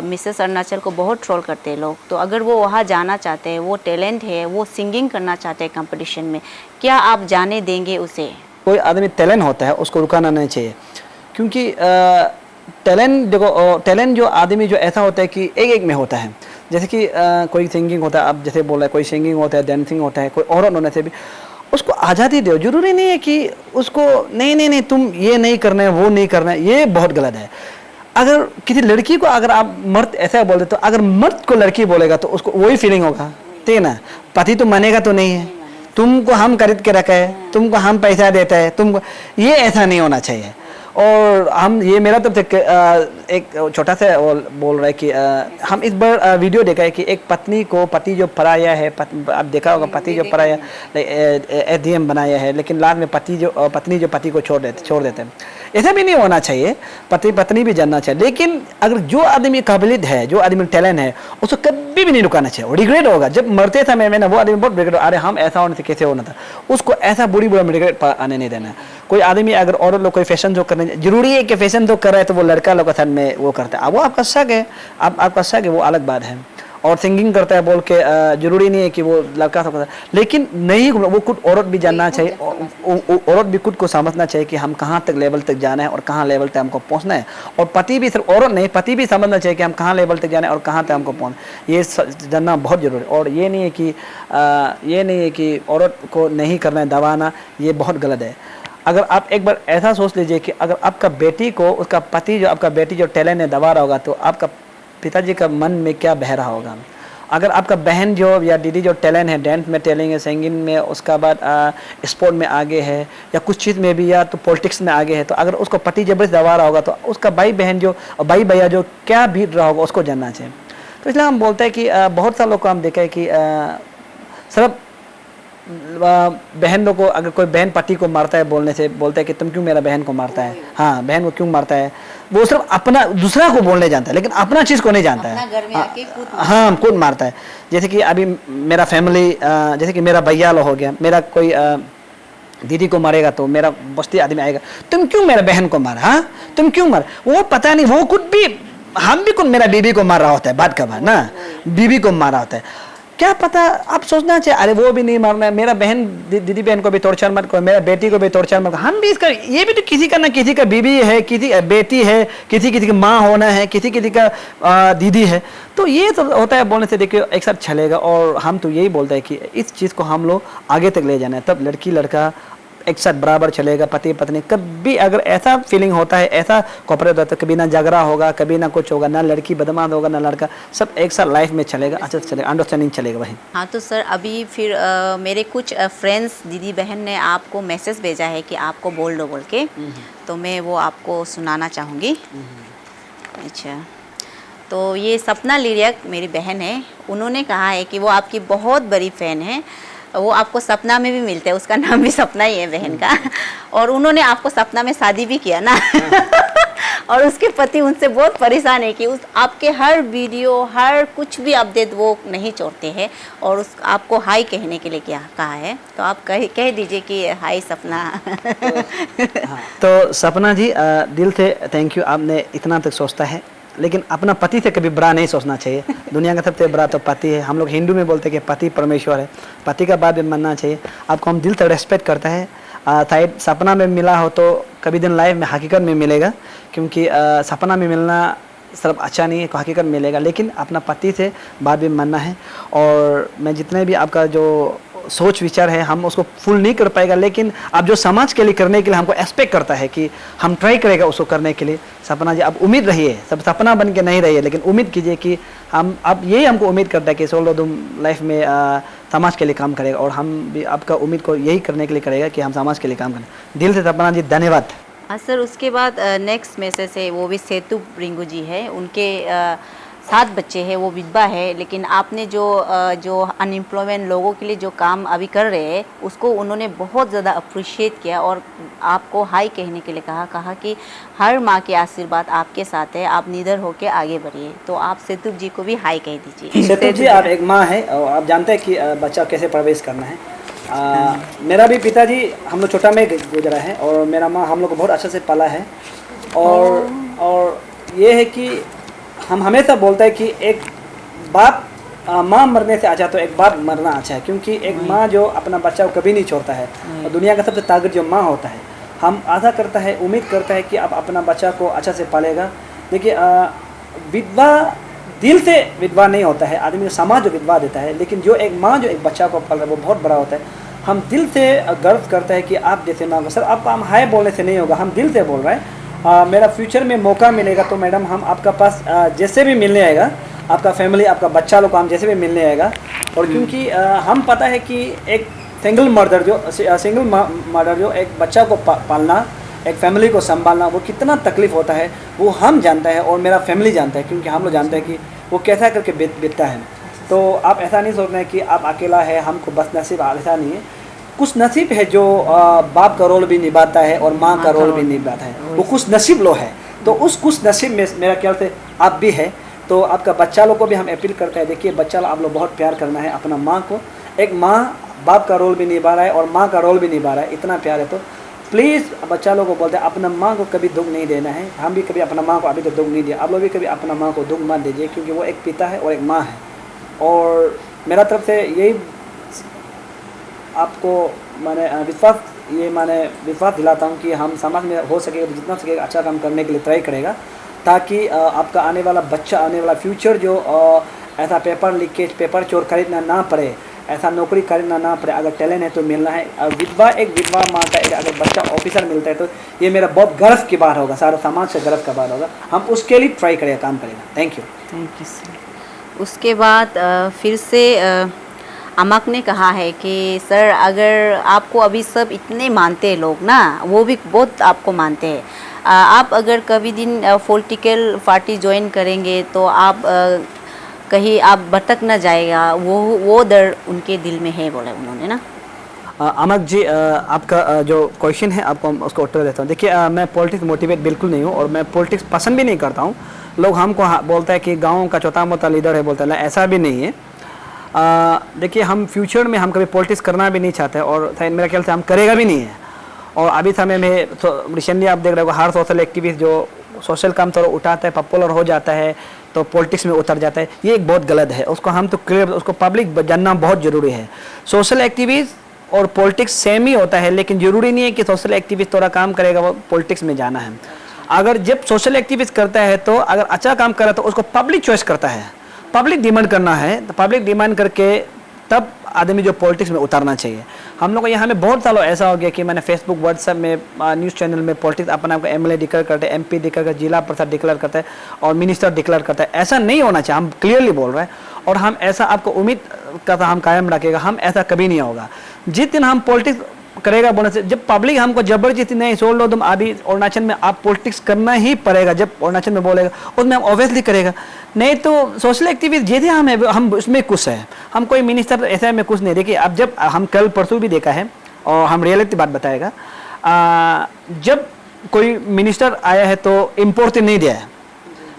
मिसेस अरुणाचल को बहुत ट्रोल करते हैं लोग, तो अगर वो वहाँ जाना चाहते हैं, वो टैलेंट है, वो सिंगिंग करना चाहते हैं कंपटीशन में, क्या आप जाने देंगे उसे? कोई आदमी टैलेंट होता है उसको रुकाना नहीं चाहिए, क्योंकि टैलेंट देखो, टैलेंट जो आदमी जो ऐसा होता है कि एक एक में होता है। जैसे कि कोई सिंगिंग होता है, अब जैसे बोल रहा है, कोई सिंगिंग होता है, डांसिंग होता है, कोई औरत होने से भी उसको आज़ादी दो। जरूरी नहीं है कि उसको नहीं नहीं नहीं तुम ये नहीं करना है, वो नहीं करना है, ये बहुत गलत है। अगर किसी लड़की को अगर आप मर्द ऐसा बोल दे, तो अगर मर्द को लड़की बोलेगा तो उसको वही फीलिंग होगा, ठीक है ना। पति तो मानेगा तो नहीं है, तुमको हम खरीद के रखा है, तुमको हम पैसा देता है, तुमको, ये ऐसा नहीं होना चाहिए। और हम ये मेरा तरफ से एक छोटा सा बोल रहा है कि हम इस बार वीडियो देखा है कि एक पत्नी को पति जो पराया है, आप देखा होगा, पति जो पराया एडीएम बनाया है, लेकिन लास्ट में पत्नी जो पति को छोड़ देते हैं। ऐसा भी नहीं होना चाहिए, पति पत्नी भी जानना चाहिए। लेकिन अगर जो आदमी काबिलियत है, जो आदमी टैलेंट है, उसको कभी भी नहीं रुकाना चाहिए। रिग्रेट होगा जब मरते समय में ना, वो आदमी बहुत रिग्रेट, अरे हम ऐसा होने से कैसे होना था, उसको ऐसा बुरी रिग्रेट आने नहीं देना। कोई आदमी अगर औरत लोग कोई फैशन जो करने, जरूरी है कि फैशन जो कर रहा है तो वो लड़का लोग के साथ में वो करता है, वो आपका शक है, आपका शक है, वो अलग बात है। और सिंगिंग करता है बोल के जरूरी नहीं है कि वो लड़का सब करता है, लेकिन नहीं, वो खुद औरत भी जानना चाहिए, औरत भी खुद को समझना चाहिए कि हम कहाँ तक लेवल तक जाना है और कहाँ लेवल तक हमको पहुँचना है। और पति भी, सिर्फ औरत नहीं, पति भी समझना चाहिए कि हम कहाँ लेवल तक जाना है और कहाँ तक हमको पहुँचना, ये जानना बहुत जरूरी है। और ये नहीं है कि औरत को नहीं करना है, दबाना, ये बहुत गलत है। अगर आप एक बार ऐसा सोच लीजिए कि अगर आपका बेटी को उसका पति जो आपका बेटी जो टैलेंट है दबा रहा होगा, तो आपका पिताजी का मन में क्या बह रहा होगा। अगर आपका बहन जो या दीदी जो टैलेंट है, डांस में टैलेंट है, सिंगिंग में, उसका बाद स्पोर्ट में आगे है, या कुछ चीज़ में भी, या तो पॉलिटिक्स में आगे है, तो अगर उसको पति जबरदस्त दबा रहा होगा, तो उसका भाई बहन जो, भाई भैया जो क्या बीत रहा होगा, उसको जानना चाहिए। तो इसलिए हम बोलते हैं कि बहुत सारे लोग को हम देखे कि सिर्फ बहन लोग को, अगर कोई बहन पति को मारता है बोलने से, बोलता है कि तुम क्यों मेरा बहन को मारता है, हाँ बहन को क्यों मारता है, वो सिर्फ अपना दूसरा को बोलने जानता है, लेकिन अपना चीज़ को नहीं जानता है। हाँ, खुद मारता है। जैसे कि अभी मेरा फैमिली, जैसे कि मेरा भैया लो हो गया, मेरा कोई दीदी को मारेगा तो मेरा बस्ती आदमी आएगा, तुम क्यों मेरा बहन को मारा, हाँ तुम क्यों मार, वो पता नहीं, वो खुद भी, हम भी खुद मेरा बीबी को मार रहा होता है, बात का बात ना, बीबी को मारा होता है, क्या पता। आप सोचना चाहिए, अरे वो भी नहीं मारना है, मेरा बहन दीदी बहन को भी तोड़छाड़ मत करो, मेरा बेटी को भी तोड़छाड़ मत करो। हम भी इसका, ये भी तो किसी का ना किसी का बीबी है, किसी बेटी है, किसी की माँ होना है, किसी का दीदी है, तो ये तो होता है बोलने से। देखिए एक साथ चलेगा, और हम तो यही बोलते हैं कि इस चीज़ को हम लोग आगे तक ले जाना है, तब लड़की लड़का एक साथ बराबर चलेगा, पति पत्नी। कभी अगर ऐसा फीलिंग होता है, ऐसा कॉपरेट होता है, तो कभी ना झगड़ा होगा, कभी ना कुछ होगा, ना लड़की बदमाश होगा ना लड़का, सब एक साथ लाइफ में चलेगा, अच्छा चलेगा, अंडरस्टैंडिंग चलेगा वही। हाँ तो सर, अभी फिर मेरे कुछ फ्रेंड्स दीदी बहन ने आपको मैसेज भेजा है कि आपको बोल दो बोल के, तो मैं वो आपको सुनाना चाहूँगी। अच्छा, तो ये सपना लिरियक मेरी बहन है, उन्होंने कहा है कि वो आपकी बहुत बड़ी फ़ैन है, वो आपको सपना में भी मिलते हैं, उसका नाम भी सपना ही है बहन का, और उन्होंने आपको सपना में शादी भी किया ना और उसके पति उनसे बहुत परेशान है कि उस आपके हर वीडियो, हर कुछ भी अपडेट वो नहीं छोड़ते हैं, और उस आपको हाय कहने के लिए क्या कहा है, तो आप कह दीजिए कि हाय सपना। तो सपना जी, दिल से थैंक यू, आपने इतना तक सोचता है, लेकिन अपना पति से कभी बुरा नहीं सोचना चाहिए। दुनिया का सबसे बड़ा तो पति है। हम लोग हिंदू में बोलते हैं कि पति परमेश्वर है, पति का बात भी मानना चाहिए। आपको हम दिल से रेस्पेक्ट करता है। शायद सपना में मिला हो तो कभी दिन लाइफ में हकीकत में मिलेगा, क्योंकि सपना में मिलना सिर्फ अच्छा नहीं है, हकीकत मिलेगा, लेकिन अपना पति से बात भी मानना है। और मैं जितने भी आपका जो सोच विचार है, हम उसको फुल नहीं कर पाएगा, लेकिन आप जो समाज के लिए करने के लिए हमको एक्सपेक्ट करता है कि हम ट्राई करेगा उसको करने के लिए। सपना जी, आप उम्मीद रहिए, सब सपना बन के नहीं रहिए, लेकिन उम्मीद कीजिए कि हम, अब यही हमको उम्मीद करता है कि सोलो तुम लाइफ में समाज के लिए काम करेगा, और हम भी आपका उम्मीद को यही करने के लिए करेगा कि हम समाज के लिए काम करें। दिल से सपना जी धन्यवाद। हाँ सर, उसके बाद नेक्स्ट मैसेज है, वो भी सेतु रिंगू जी है, उनके 7 बच्चे हैं, वो विधवा है, लेकिन आपने जो अनएम्प्लॉयमेंट लोगों के लिए जो काम अभी कर रहे हैं उसको उन्होंने बहुत ज़्यादा अप्रिशिएट किया और आपको हाई कहने के लिए कहा कि हर माँ के आशीर्वाद आपके साथ है, आप निडर होकर आगे बढ़िए। तो आप सेतु जी को भी हाई कह दीजिए। सेतु जी, आप एक माँ है और आप जानते हैं कि बच्चा कैसे परवरिश करना है। मेरा भी पिताजी हम लोग छोटा में गुजरा है और मेरा माँ हम लोग को बहुत अच्छे से पाला है। और ये है कि हम हमेशा बोलते हैं कि एक बाप माँ मरने से अच्छा तो एक बाप मरना अच्छा है, क्योंकि एक माँ जो अपना बच्चा को कभी नहीं छोड़ता है और दुनिया का सबसे ताकत जो माँ होता है। हम आशा करता है, उम्मीद करता है कि आप अपना बच्चा को अच्छा से पालेगा। देखिए, विधवा दिल से विधवा नहीं होता है आदमी को, समाज जो विधवा देता है, लेकिन जो एक माँ जो एक बच्चा को पाल रहा है वो बहुत बड़ा होता है। हम दिल से गर्व करते हैं कि आप जैसे माँ को, सर आपको हम हाय बोलने से नहीं होगा, हम दिल से बोल रहे हैं। मेरा फ्यूचर में मौका मिलेगा तो मैडम हम आपका पास जैसे भी मिलने आएगा, आपका फैमिली आपका बच्चा लोग हम जैसे भी मिलने आएगा। और क्योंकि हम पता है कि एक सिंगल मर्डर जो एक बच्चा को पालना, एक फैमिली को संभालना, वो कितना तकलीफ़ होता है वो हम जानते हैं और मेरा फैमिली जानता है, क्योंकि हम लोग जानते हैं कि वो कैसा करके बीतता है। तो आप ऐसा नहीं सोचना है कि आप अकेला है, हमको बस नसीब, ऐसा नहीं है। कुछ नसीब है जो बाप का रोल भी निभाता है और माँ का रोल भी निभाता है, वो कुछ नसीब लो है। तो उस कुछ नसीब में मेरा ख्याल से आप भी है। तो आपका बच्चा लोग को भी हम अपील करते हैं, देखिए बच्चा आप लोग बहुत प्यार करना है अपना माँ को। एक माँ बाप का रोल भी निभा रहा है और माँ का रोल भी निभा रहा है, इतना प्यार है। तो प्लीज़ बच्चा लोगों को बोलते हैं अपना माँ को कभी दुख नहीं देना है। हम भी कभी अपना माँ को अभी तो दुख नहीं दिया, आप लोग भी कभी अपना माँ को दुख मत दीजिए, क्योंकि वो एक पिता है और एक माँ है। और मेरा तरफ से यही आपको मैंने विश्वास दिलाता हूँ कि हम समाज में हो सके जितना सकेगा अच्छा काम करने के लिए ट्राई करेगा, ताकि आपका आने वाला बच्चा, आने वाला फ्यूचर जो ऐसा पेपर लीकेज, पेपर चोर खरीदना ना पड़े, ऐसा नौकरी करना ना पड़े। अगर टैलेंट है तो मिलना है। एक विधवा माँ का अगर बच्चा ऑफिसर मिलता है तो ये मेरा बहुत गर्व की बात होगा, सारा समाज से गर्व का बात होगा। हम उसके लिए ट्राई करेगा, काम करेगा। Thank you sir. उसके बाद फिर से अमक ने कहा है कि सर अगर आपको अभी सब इतने मानते हैं लोग ना, वो भी बहुत आपको मानते हैं, आप अगर कभी दिन पॉलिटिकल पार्टी ज्वाइन करेंगे तो आप कहीं आप भटक न जाएगा, वो डर उनके दिल में है, बोले उन्होंने ना। अमक जी, आपका जो क्वेश्चन है आपको उसका उत्तर देता हूँ। देखिए, मैं पॉलिटिक्स मोटिवेट बिल्कुल नहीं हूँ और मैं पॉलिटिक्स पसंद भी नहीं करता हूँ। लोग हमको बोलता है कि गाँव का छोटा मोटा लीडर है, बोलता है, ऐसा भी नहीं है। देखिए, हम फ्यूचर में हम कभी पॉलिटिक्स करना भी नहीं चाहते और मेरा ख्याल से हम करेगा भी नहीं है। और अभी समय में रिसेंटली आप देख रहे हो हर सोशल एक्टिविस्ट जो सोशल काम थोड़ा उठाता है, पॉपुलर हो जाता है तो पॉलिटिक्स में उतर जाता है, ये एक बहुत गलत है। उसको हम तो क्लियर, उसको पब्लिक जानना बहुत ज़रूरी है। सोशल एक्टिविस्ट और पॉलिटिक्स सेम ही होता है, लेकिन ज़रूरी नहीं है कि सोशल एक्टिविस्ट थोड़ा काम करेगा वो पॉलिटिक्स में जाना है। अगर जब सोशल एक्टिविस्ट करता है तो अगर अच्छा काम कर रहा है तो उसको पब्लिक चॉइस करता है, पब्लिक डिमांड करना है, तो पब्लिक डिमांड करके तब आदमी जो पॉलिटिक्स में उतरना चाहिए। हम लोग यहाँ में बहुत सालों ऐसा हो गया कि मैंने फेसबुक, व्हाट्सएप में, न्यूज़ चैनल में पॉलिटिक्स अपना आपको एमएलए डिक्लेयर करते हैं, एमपी डिक्लेयर करते हैं, जिला परिषद डिक्लेयर करते हैं और मिनिस्टर डिक्लेयर करते हैं। ऐसा नहीं होना चाहिए, हम क्लियरली बोल रहे हैं। और हम ऐसा आपको उम्मीद का हम कायम रखेगा, हम ऐसा कभी नहीं होगा। जिस दिन हम पॉलिटिक्स करेगा बोलने से, जब पब्लिक हमको जबरदस्ती नहीं सोच लो तुम अभी अरुणाचल में आप पॉलिटिक्स करना ही पड़ेगा, जब अरुणाचल में बोलेगा उसमें हम ऑब्वियसली करेगा। नहीं तो सोशल एक्टिविस्ट जैसे हम उसमें खुश है, हम कोई मिनिस्टर ऐसे में कुछ नहीं। देखिए, अब जब हम कल परसों भी देखा है और हम रियलिटी बात बताएगा, जब कोई मिनिस्टर आया है तो इम्पोर्टेंस नहीं दिया है।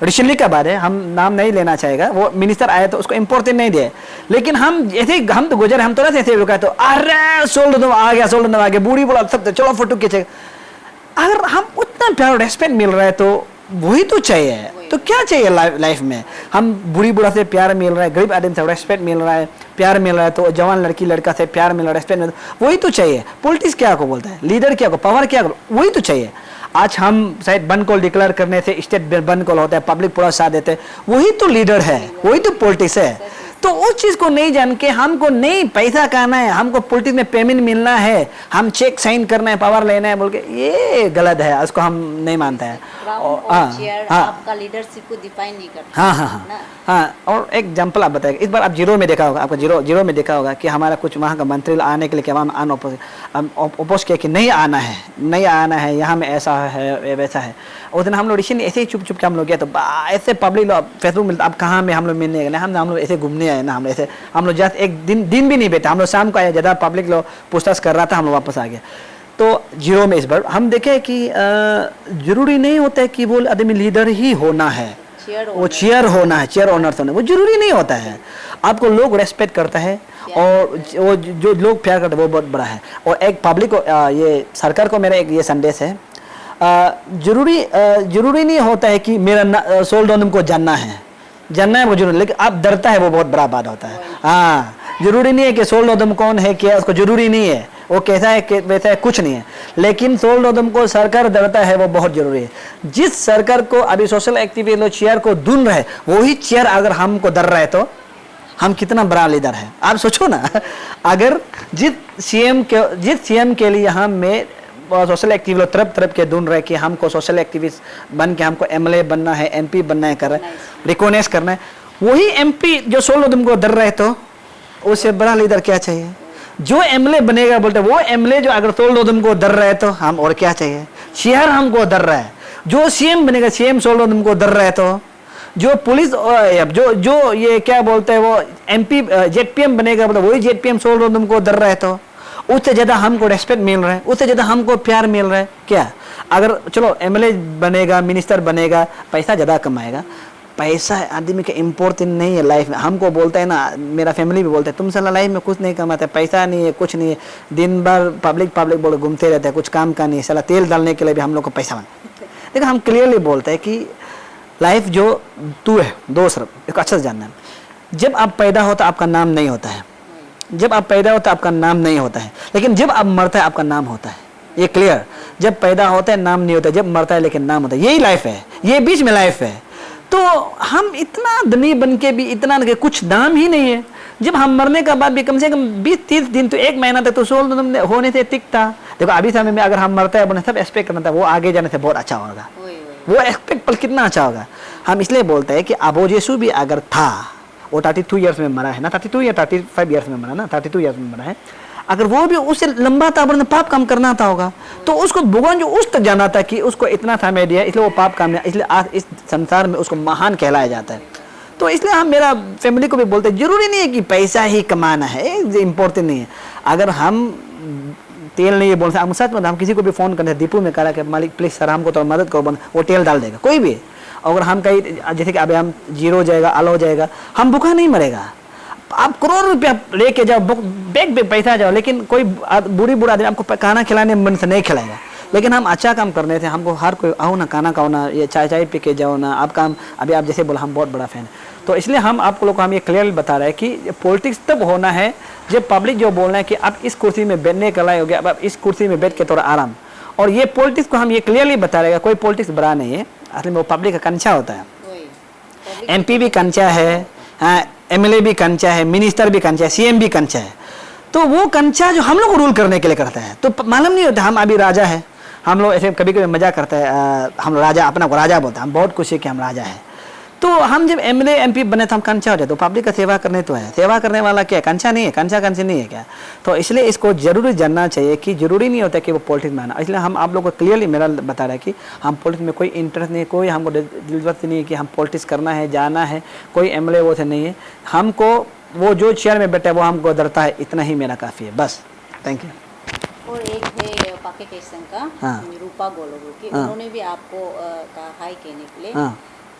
रिसेंटली का बात है, हम नाम नहीं लेना चाहेगा, वो मिनिस्टर आया तो उसको इम्पोर्टेंस नहीं दिया। लेकिन हम जैसे हम तो गुजरे, हम तो ऐसे रुका तो अरे सोल्ड आ गया, बूढ़ी बोला सब चलो फोटो खींचेगा। अगर हम उतना प्यार रेस्पेक्ट मिल रहा है तो वही तो चाहिए। तो क्या चाहिए लाइफ में? हम बूढ़ी बूढ़ा से प्यार मिल रहा है, गरीब आदमी से रेस्पेक्ट मिल रहा है, प्यार मिल रहा है, तो जवान लड़की लड़का से प्यार मिल रहा है, रेस्पेक्ट मिल रहा है, वही तो चाहिए। पॉलिटिक्स क्या को बोलता है, लीडर क्या को, पावर क्या को, वही तो चाहिए। आज हम शायद बंद कॉल डिक्लेयर करने से स्टेट बंद कॉल होता है, पब्लिक पूरा साथ देते हैं, वही तो लीडर है, वही तो पॉलिटिक्स है। तो उस चीज़ को नहीं जान के हमको नहीं पैसा कमाना है, हमको पॉलिटिक्स में पेमेंट मिलना है, हम चेक साइन करना है, पावर लेना है बोल के, ये गलत है, उसको हम नहीं मानते हैं। और चेयर आपका लीडरशिप को डिफाइन नहीं करता। हाँ हाँ हाँ हाँ। और एक एग्जाम्पल आप बताएंगे, इस बार आप जीरो में देखा होगा, आपका जीरो में देखा होगा कि हमारा कुछ वहाँ का मंत्री आने के लिए क्या हम अपोज किया कि नहीं आना है, नहीं आना है, यहाँ में ऐसा है वैसा है। उस दिन हम लोग ऋषि ऐसे ही चुप चुप के हम लोग गए, तो ऐसे पब्लिक लोग फेसबुक मिलता, अब कहाँ में हम लोग मिलने गए, हम लोग ऐसे घूमने आए ना, हम लोग जस्ट एक दिन भी नहीं बैठे, हम लोग शाम को आए, ज़्यादा पब्लिक लोग पूछताछ कर रहा था, हम लोग वापस आ गए। तो जीरो में इस बार हम देखे कि जरूरी नहीं होता है कि वो आदमी लीडर ही होना है, वो चेयर होना है, चेयर ऑनर होना, वो जरूरी नहीं होता है। आपको लोग रेस्पेक्ट करता है और वो जो लोग प्यार करते हैं वो बहुत बड़ा है। और एक पब्लिक को ये सरकार को मेरा एक ये संदेश है, जरूरी नहीं होता है कि मेरा सोल्डोनम को जानना है वो जरूरी, लेकिन आप डरता है वो बहुत बड़ा बात होता है। हाँ, जरूरी नहीं है कि सोल्डोनम कौन है क्या, उसको जरूरी नहीं है, वो कैसा है वैसा है, कुछ नहीं है। लेकिन सोल्डोनम को सरकार डरता है, वो बहुत जरूरी है। जिस सरकार को अभी सोशल एक्टिविटी लोग चेयर को ढूंढ रहे, वही चेयर अगर हमको डर रहा है तो हम कितना बड़ा लीडर है। आप सोचो ना, अगर जिस सीएम के लिए हम में सोशल एक्टिविटी लोग तरफ के ढूंढ रहे कि हमको सोशल एक्टिविस्ट बन के हमको एमएलए बनना है, एमपी बनना है, कर रहे रिकॉग्नाइज करना है, वही एमपी जो सोल्डोनम को डर रहे, तो उससे बड़ा लीडर क्या चाहिए। जो एमएलए बनेगा बोलते वो एमएलए जो अगर सोल्डोनम को डर रहा है तो हम और क्या चाहिए। शहर हमको डर रहा है, जो सीएम बनेगा सीएम सोल्डोनम को डर रहा है, तो जो पुलिस जो ये क्या बोलते हैं वो एमपी जेडपीएम बनेगा बोलते वही जेडपीएम सोल्डोनम को डर रहा है, तो उससे ज़्यादा हमको रेस्पेक्ट मिल रहा है, उससे ज़्यादा हमको प्यार मिल रहा है क्या। अगर चलो एमएलए बनेगा, मिनिस्टर बनेगा, पैसा ज़्यादा कमाएगा, पैसा आदमी का इम्पोर्टेंट नहीं है लाइफ में। हमको बोलता है ना, मेरा फैमिली भी बोलता है तुम साला लाइफ में कुछ नहीं कमाते, पैसा नहीं है, कुछ नहीं है, दिन भर पब्लिक बोल घूमते रहते हैं, कुछ काम का नहीं, साला तेल डालने के लिए भी हम लोग को पैसा मांगते। देखो हम क्लियरली बोलते हैं कि लाइफ जो तू है दोस्त, इसको अच्छे से जानना है। जब आप पैदा होता आपका नाम नहीं होता है, जब आप पैदा होता आपका नाम नहीं होता है, लेकिन जब आप मरता है आपका नाम होता है, ये क्लियर। जब पैदा होता है नाम नहीं होता, जब मरता है लेकिन नाम होता है, यही लाइफ है, ये बीच में लाइफ है। तो हम इतना धनी बन के भी इतना कुछ दाम ही नहीं है। जब हम मरने का बाद भी कम से कम 20-30 दिन तो 1 महीना तक तो सोल्डोनम होने से टिकता। देखो अभी समय में अगर हम मरते हैं अपने सब एक्सपेक्ट करना था, वो आगे जाने से बहुत अच्छा होगा, वो एक्सपेक्ट पल कितना अच्छा होगा। हम इसलिए बोलते हैं कि अबो यीशु भी अगर था, वो 32 ईयर्स में मरा है ना, 32 या 35 ईयर्स में मरा ना, 32 ईयर्स में मरा है। अगर वो भी उससे लंबा था, अपने पाप काम करना था होगा, तो उसको भगवान जो उस तक जाना था कि उसको इतना समय दिया, इसलिए वो पाप काम, इसलिए आज इस संसार में उसको महान कहलाया जाता है। तो इसलिए हम मेरा फैमिली को भी बोलते हैं जरूरी नहीं है कि पैसा ही कमाना है, इम्पोर्टेंट नहीं है। अगर हम तेल नहीं बोल सकते, हम सच में हम किसी को भी फ़ोन करते हैं, दीपू में करा कि मालिक प्लीज़ सर हमको तो मदद करो, वो तेल डाल देगा कोई भी। अगर हम कहीं जैसे कि अभी हम जीरो हो जाएगा, आलो हो जाएगा, हम भूखा नहीं मरेगा। आप करोड़ रुपया लेके जाओ, बैग पैसा जाओ, लेकिन कोई बूढ़ा आदमी आपको खाना खिलाने मन से नहीं खिलाएगा। लेकिन हम अच्छा काम करने थे, हमको हर कोई आओ ना, खाना खाओ ना, ये चाय पी के जाओ ना, आप काम अभी आप जैसे बोला हम बहुत बड़ा फैन है। तो इसलिए हम आप लोग को हम ये क्लियरली बता रहे हैं कि पॉलिटिक्स तब होना है जब पब्लिक जो बोल रहे हैं कि आप इस कुर्सी में बैठने के लायक हो गया, अब आप इस कुर्सी में बैठ के थोड़ा आराम। और ये पॉलिटिक्स को हम ये क्लियरली बता रहे हैं, कोई पॉलिटिक्स बड़ा नहीं है, असल में वो पब्लिक का कंचा होता है। एमपी भी कंचा है, हाँ, एमएलए भी कंचा है, मिनिस्टर भी कंचा है, सीएम भी कंचा है। तो वो कंचा जो हम लोग को रूल करने के लिए करता है, तो मालूम नहीं होता हम अभी राजा है। हम लोग ऐसे कभी कभी मजाक करते हैं, हम राजा अपना को राजा बोलते हैं, हम बहुत खुशी कि हम राजा है। तो हम जब एमएलए एमपी बने तो हम कंचा हो जाए, तो पब्लिक का सेवा करने तो है, सेवा करने वाला क्या है, कंचा नहीं है, कंचा नहीं है क्या। तो इसलिए इसको जरूरी जानना चाहिए कि जरूरी नहीं होता कि वो पॉलिटिक्स में आना। इसलिए हम आप लोगों को क्लियरली मेरा बता रहा है कि हम पॉलिटिक्स में कोई इंटरेस्ट नहीं है, कोई हमको दिलचस्पी नहीं है कि हम पॉलिटिक्स करना है, जाना है, कोई एमएलए वो से नहीं है। हमको वो जो चेयर में बैठा है वो हमको डरता है, इतना ही मेरा काफ़ी है, बस। Thank you. और एक है पाकिस्तान का रूपा गोलोगो की, उन्होंने भी आपको कहा हाई कहने के लिए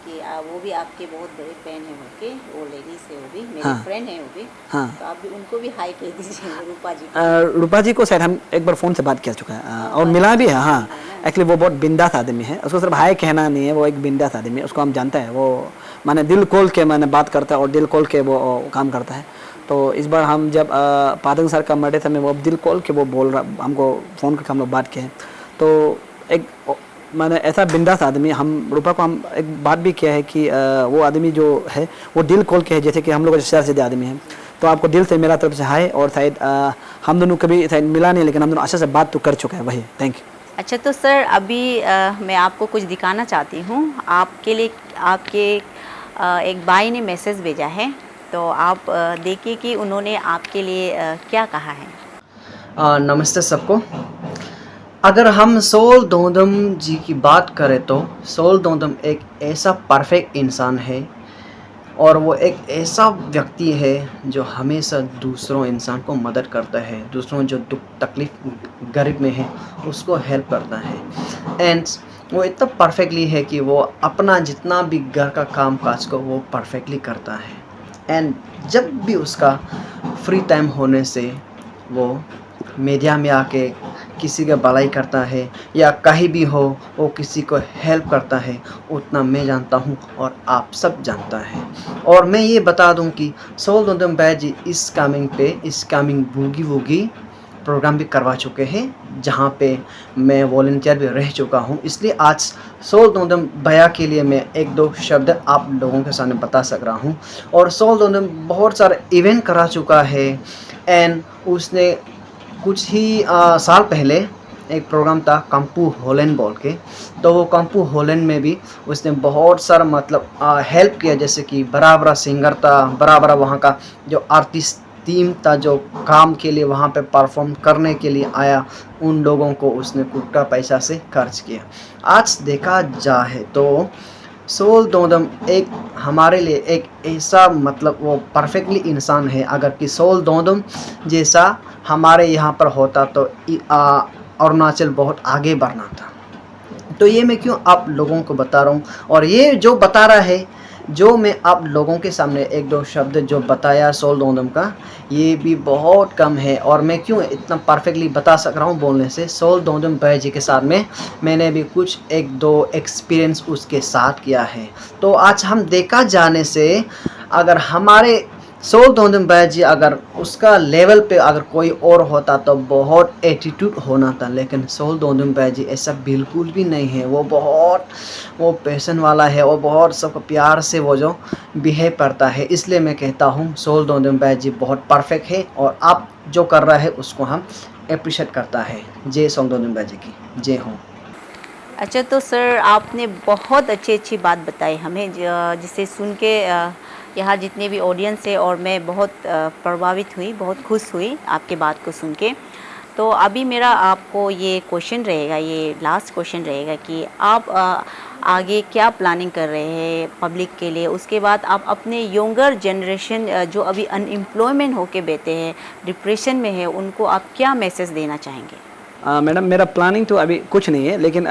कि वो भी आपके बहुत बड़े फैन है, उनके वो लेडीज है, वो भी मेरे फ्रेंड है वो भी, तो आप भी उनको भी हाई कह दीजिए रूपा जी। रूपा जी को शायद हम एक बार फ़ोन से बात किया चुका है और मिला भी है। हाँ, एक्चुअली वो बहुत बिंदास आदमी है, उसको सिर्फ हाई कहना नहीं है, वो एक बिंदास आदमी है, उसको हम जानते हैं, वो माने दिल खोल के मैंने बात करता है और दिल खोल के वो काम करता है। तो इस बार हम जब पादंग सर का मर्डे समय वो दिल खोल के वो बोल रहा, हमको फ़ोन करके हम लोग बात किए। तो एक माने ऐसा बिंदास आदमी, हम रूपा को हम एक बात भी किया है कि वो आदमी जो है वो दिल खोल के है, जैसे कि हम लोग जैसे सीधे आदमी हैं। तो आपको दिल से मेरा तरफ से हाय, और शायद हम दोनों कभी शायद मिला नहीं, लेकिन हम दोनों अच्छे से बात तो कर चुके हैं, वही थैंक यू। अच्छा, तो सर अभी मैं आपको कुछ दिखाना चाहती हूँ। आपके लिए आपके एक भाई ने मैसेज भेजा है, तो आप देखिए कि उन्होंने आपके लिए क्या कहा है। नमस्ते सबको। अगर हम सोल दोदम जी की बात करें तो सोल दोदम एक ऐसा परफेक्ट इंसान है, और वो एक ऐसा व्यक्ति है जो हमेशा दूसरों इंसान को मदद करता है, दूसरों जो दुख तकलीफ़ गरीब में है उसको हेल्प करता है। एंड वो इतना परफेक्टली है कि वो अपना जितना भी घर का काम काज को वो परफेक्टली करता है। एंड जब भी उसका फ्री टाइम होने से वो मीडिया में आके किसी का भलाई करता है, या कहीं भी हो वो किसी को हेल्प करता है, उतना मैं जानता हूँ और आप सब जानता है। और मैं ये बता दूँ कि सोल दोदम भाई जी इस कमिंग बूगी वूगी प्रोग्राम भी करवा चुके हैं, जहाँ पे मैं वॉलंटियर भी रह चुका हूँ। इसलिए आज सोल दोदम भैया के लिए मैं एक दो शब्द आप लोगों के सामने बता सक रहा हूँ। और सोल दोदम बहुत सारे इवेंट करा चुका है, एंड उसने कुछ ही साल पहले एक प्रोग्राम था कंपू हॉलैंड बोल के, तो वो कंपू हॉलैंड में भी उसने बहुत सारा मतलब हेल्प किया, जैसे कि बड़ा बड़ा सिंगर था, बड़ा बड़ा वहाँ का जो आर्टिस्ट टीम था जो काम के लिए वहाँ पे परफॉर्म करने के लिए आया, उन लोगों को उसने खुद का पैसा से खर्च किया। आज देखा जाए तो सोल दोदम एक हमारे लिए एक ऐसा मतलब वो परफेक्टली इंसान है। अगर कि सोल दोदम जैसा हमारे यहाँ पर होता तो अरुणाचल बहुत आगे बढ़ना था। तो ये मैं क्यों आप लोगों को बता रहा हूँ, और ये जो बता रहा है, जो मैं आप लोगों के सामने एक दो शब्द जो बताया सोल दोदम का, ये भी बहुत कम है। और मैं क्यों इतना परफेक्टली बता सक रहा हूँ बोलने से, सोल दोदम भाई जी के साथ में मैंने भी कुछ एक दो एक्सपीरियंस उसके साथ किया है। तो आज हम देखा जाने से अगर हमारे सोल दोदम भाई जी अगर उसका लेवल पे अगर कोई और होता तो बहुत एटीट्यूड होना था, लेकिन सोल दोदम भाई जी ऐसा बिल्कुल भी नहीं है। वो पैशन वाला है, वो बहुत सबको प्यार से वो जो बिहेव करता है। इसलिए मैं कहता हूँ सोल दोदम भाई जी बहुत परफेक्ट है, और आप जो कर रहा है उसको हम अप्रिशिएट करता है। जय सोल दोदम भाई जी की जय हो। अच्छा, तो सर आपने बहुत अच्छी बात बताई हमें, जिसे सुन के यहाँ जितने भी ऑडियंस है और मैं बहुत प्रभावित हुई, बहुत खुश हुई आपके बात को सुन के। तो अभी मेरा आपको ये क्वेश्चन रहेगा, ये लास्ट क्वेश्चन रहेगा कि आप आगे क्या प्लानिंग कर रहे हैं पब्लिक के लिए। उसके बाद आप अपने यंगर जनरेशन जो अभी अनएम्प्लॉयमेंट होके बैठे हैं, डिप्रेशन में है, उनको आप क्या मैसेज देना चाहेंगे। मैडम मेरा प्लानिंग तो अभी कुछ नहीं है, लेकिन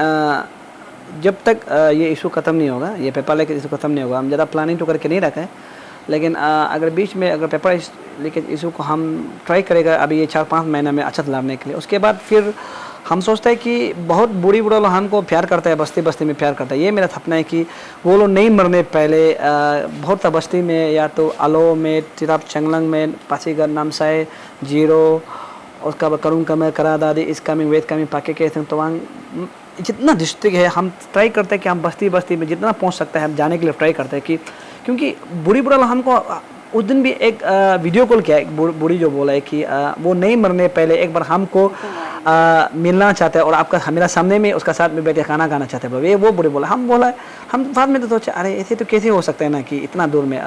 जब तक ये इशू ख़त्म नहीं होगा, ये पेपर लीकेज इशू ख़त्म नहीं होगा, हम ज़्यादा प्लानिंग तो करके नहीं रखा है। लेकिन अगर बीच में अगर पेपर लीकेज इशू को हम ट्राई करेगा अभी ये 4-5 महीने में अच्छा लाने के लिए, उसके बाद फिर हम सोचते हैं कि बहुत बुरा लोग हमको प्यार करता है, बस्ती बस्ती में प्यार करता है। ये मेरा सपना है कि वो लोग नहीं मरने पहले बहुत सा बस्ती में, या तो आलो में, तिराप चंगलंग में, पासीघर, नामसाई, जीरो, उसका बाद करुण कमर, करा दादी, इस कमिंग वेद कमिंग, पाके के तवांग, जितना डिस्ट्रिक्ट है हम ट्राई करते हैं कि हम बस्ती बस्ती में जितना पहुंच सकता है हम जाने के लिए ट्राई करते हैं कि, क्योंकि बुरा हमको उस दिन भी एक वीडियो कॉल किया, एक बूढ़ी जो बोला है कि वो नहीं मरने पहले एक बार हमको मिलना चाहते हैं, और आपका मेरा सामने में उसका साथ में बैठे खाना खाना चाहते हैं। ये वो बुढ़ी बोला, हम बोला, हम बाद में तो सोचे अरे ऐसे तो कैसे हो सकता है ना कि इतना दूर में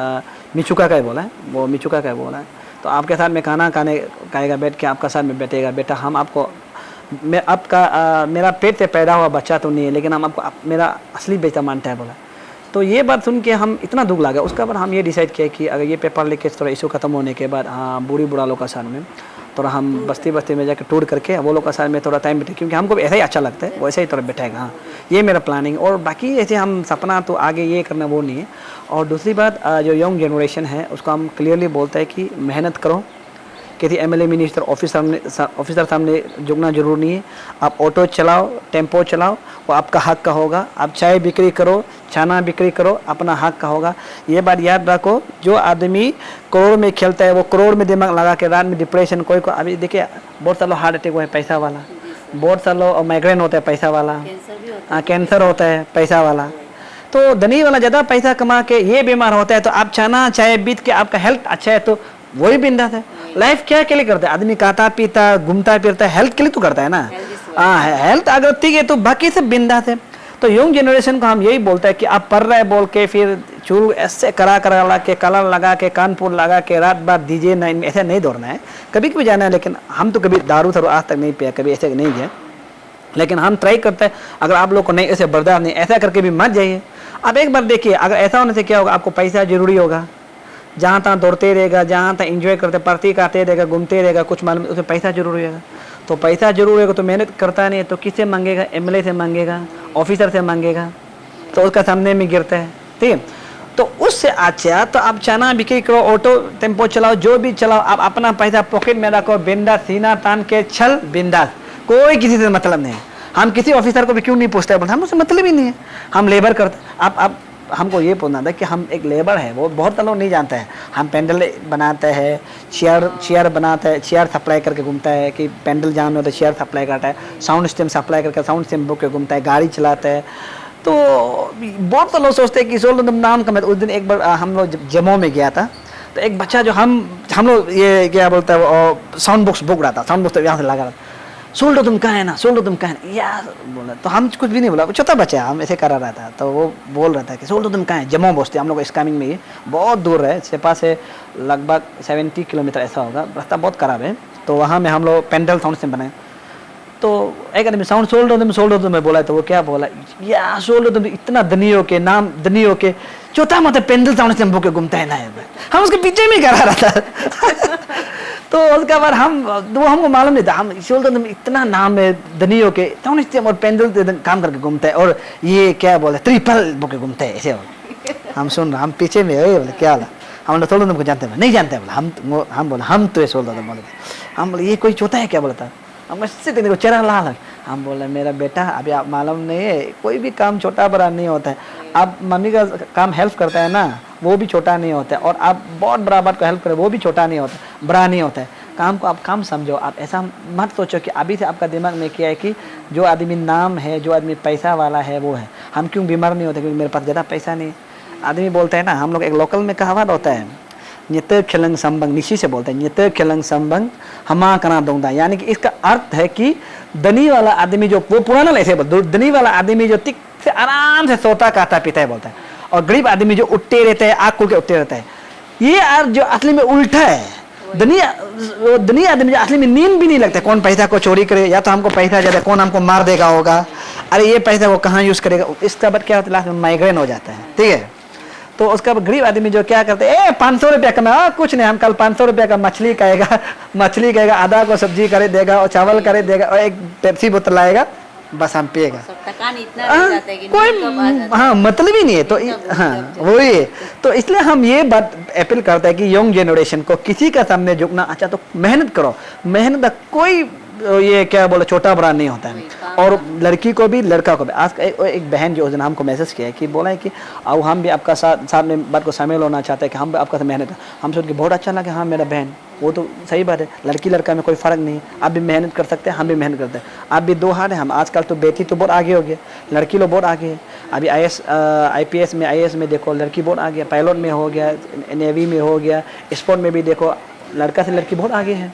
मिचुका का बोला है, वो मिचुका का बोला है, तो आपके साथ में खाना खाएगा, बैठ के आपका साथ में बैठेगा, बेटा हम आपको मेरा पेट से पैदा हुआ बच्चा तो नहीं है, लेकिन हम आपको मेरा असली बेटा मानता है बोला। तो ये बात सुन के हम इतना दुख लगा। उसके बाद हम ये डिसाइड किया कि अगर ये पेपर लीकेज थोड़ा इशू खत्म होने के बाद बुढ़ा लोग का साथ में थोड़ा हम बस्ती बस्ती में जाकर टूर करके वो लोग का साथ में थोड़ा टाइम बैठे, क्योंकि हमको ऐसा ही अच्छा लगता है, वैसे ही थोड़ा बैठेगा। हाँ, ये मेरा प्लानिंग। और बाकी ऐसे हम सपना तो आगे ये करना वो नहीं है। और दूसरी बात, जो यंग जनरेशन है उसको हम क्लियरली बोलते हैं कि मेहनत करो, किसी एमएलए मिनिस्टर ऑफिसर सामने झुकना जरूर नहीं है। आप ऑटो चलाओ, टेम्पो चलाओ, वो आपका हक का होगा। आप चाय बिक्री करो, छाना बिक्री करो, अपना हक का होगा। ये बात याद रखो, जो आदमी करोड़ में खेलता है वो करोड़ में दिमाग लगा के रात में डिप्रेशन, कोई को अभी देखिए बहुत सालों हार्ट अटैक हुआ है पैसा वाला, बहुत सालों माइग्रेन होता है पैसा वाला, कैंसर होता है पैसा वाला। तो धनी वाला ज़्यादा पैसा कमा के ये बीमार होता है, तो आप चाहना चाहे बीत के आपका हेल्थ अच्छा है तो वही बिंदास है। लाइफ क्या के लिए करता है आदमी? खाता पीता घूमता फिरता है, हेल्थ के लिए तो करता है ना। हाँ, हेल्थ अगर ठीक है तो बाकी सब बिंदास है। तो यंग जनरेशन को हम यही बोलते हैं कि आप पढ़ रहे बोल के फिर चूल ऐसे करा के कलर लगा के कानपुर लगा के रात बात डीजे नहीं, ऐसा नहीं दौड़ना है। कभी कभी जाना है, लेकिन हम तो कभी दारू थारू आज तक नहीं पिया, कभी ऐसे नहीं गया। लेकिन हम ट्राई करते हैं, अगर आप लोग को नहीं ऐसे बर्दाश्त नहीं, ऐसा करके भी मत जाइए। आप एक बार देखिए, अगर ऐसा होने से क्या होगा, आपको पैसा जरूरी होगा, जहाँ तहाँ दौड़ते रहेगा, जहाँ तहाँ इंजॉय करते पार्टी करते रहेगा, घूमते रहेगा, कुछ मालूम उसमें पैसा जरूरी होगा। तो पैसा जरूर होगा तो मेहनत करता नहीं है तो किससे मांगेगा? एमएलए से मांगेगा, ऑफिसर से मांगेगा, तो उसका सामने में गिरता है। ठीक है, तो उससे अच्छा तो आप चना बिक्री करो, ऑटो टेम्पो चलाओ, जो भी चलाओ, आप अपना पैसा पॉकेट में रखो, बिंदास सीना तान के छल बिंदास, कोई किसी से मतलब नहीं है। हम किसी ऑफिसर को भी क्यों नहीं पूछते, बोलते हम उससे मतलब ही नहीं है, हम लेबर करते। आप हमको ये पूछना था कि हम एक लेबर है, वो बहुत लोग नहीं जानते हैं। हम पेंडल बनाते हैं, चेयर बनाते हैं, चेयर सप्लाई करके घूमता है कि पेंडल जाम में तो चेयर सप्लाई करता है, साउंड सिस्टम सप्लाई करके साउंड सिस्टम बुक के घूमता है, गाड़ी चलाता है। तो बहुत लोग सोचते हैं कि सोल नाम का। मैं उस दिन एक बार हम लोग जम्मू में गया था, तो एक बच्चा जो हम लोग ये क्या बोलता है वो साउंड बॉक्स बुक रहा था, साउंड बॉक्स तो यहाँ से लगा रहा था, सोल्डो तुम कहाँ है ना, सोल्डो तुम कहाँ है यार बोला। तो हम कुछ भी नहीं बोला, छोटा बच्चा है, हम ऐसे करा रहा था। तो वो बोल रहा था कि सोल्डो तुम कहाँ है, जम्मू बस्ती, हम लोग स्कैमिंग में ही बहुत दूर है, सेपा से लगभग 70 किलोमीटर ऐसा होगा, रास्ता बहुत खराब है। तो वहाँ में हम लोग पेंडल साउंड सिस्टम बनाए। तो एक आदमी साउंड सोल्डो तुम बोला, तो वो क्या बोला, या सोल्डो तुम इतना धनी हो के, नाम धनी हो के चौथा मतलब पेंडल साउंड सिस्टम बुक के घूमता है ना। हम उसके पीछे में करा रहा था। तो उसका बाद वो हमको मालूम नहीं था, हम सोल्डो तुम इतना नाम है धनी हो के साउंड सिस्टम और पेंडल काम करके घूमता है, और ये क्या बोले ट्रिपल बुक के घूमता है ऐसे। हम सुन रहे, हम पीछे में बोले क्या वाला, हम लोग सोल्डो तुमको जानते हैं? नहीं जानते बोला। हम बोले हम तो ये सोल्डो तुम बोले। हम बोले ये कोई चौथा है क्या बोलता? हम इससे देखो चेहरा लाल है। हम बोले मेरा बेटा अभी आप मालूम नहीं है, कोई भी काम छोटा बड़ा नहीं होता है। आप मम्मी का काम हेल्प करता है ना, वो भी छोटा नहीं होता है, और आप बहुत बड़ा बात को हेल्प करें वो भी छोटा नहीं होता, बड़ा नहीं होता है। काम को आप काम समझो, आप ऐसा मत सोचो कि अभी से आपका दिमाग में क्या है कि जो आदमी नाम है, जो आदमी पैसा वाला है वो है। हम क्यों बीमार नहीं होते? क्योंकि मेरे पास ज़्यादा पैसा नहीं है। आदमी बोलते हैं ना, हम लोग एक लोकल में कहावत होता है, नित्य खिलंग संबंग, निशी से बोलते हैं नित्य खिलंग संबंग हमा कना दूंगा, यानी कि इसका अर्थ है कि धनी वाला आदमी जो, वो पुराना ऐसे बोलते, धनी वाला आदमी जो तिक से आराम से सोता खाता पीता है बोलता है, और गरीब आदमी जो उठते रहते हैं, आँख खुल के उठते रहता है। ये अर्थ जो असली में उल्टा है। धनी आदमी जो असली में नींद भी नहीं लगता, कौन पैसा को चोरी करे, या तो हमको पैसा ज्यादा, कौन हमको मार देगा होगा, अरे ये पैसा वो कहाँ यूज करेगा, इसका बाद क्या होता है, माइग्रेन हो जाता है। ठीक है, तो उसका गरीब आदमी जो क्या करते हैं, 500 रुपया कमा, कुछ नहीं, हम कल 500 रुपया का मछली खाएगा, आधा को सब्जी करे देगा और चावल करे देगा और एक पेप्सी बोतल लाएगा, बस हम पिएगा। कोई हाँ मतलब ही नहीं है। तो हाँ वही है। तो इसलिए हम ये बात अपील करते हैं कि यंग जनरेशन को किसी का सामने झुकना, अच्छा तो मेहनत करो, मेहनत कोई ये क्या बोले छोटा बड़ा नहीं होता है। और लड़की को भी लड़का को भी। आज एक बहन जो उस दिन हमको मैसेज किया है कि बोला है कि अब हम भी आपका साथ में बात को शामिल होना चाहते हैं कि हम भी आपका मेहनत, हम सोच के बहुत अच्छा लगा, हाँ मेरा बहन, वो तो सही बात है, लड़की लड़का में कोई फ़र्क नहीं है, आप भी मेहनत कर सकते हैं, हम भी मेहनत करते हैं, आप भी दो हाथ हैं। हम आजकल तो बेटी तो बहुत आगे हो गया, लड़की लोग बहुत आगे है। अभी IPS में IAS में देखो लड़की बहुत आगे, पायलट में हो गया, नेवी में हो गया, स्पोर्ट में भी देखो लड़का से लड़की बहुत आगे है।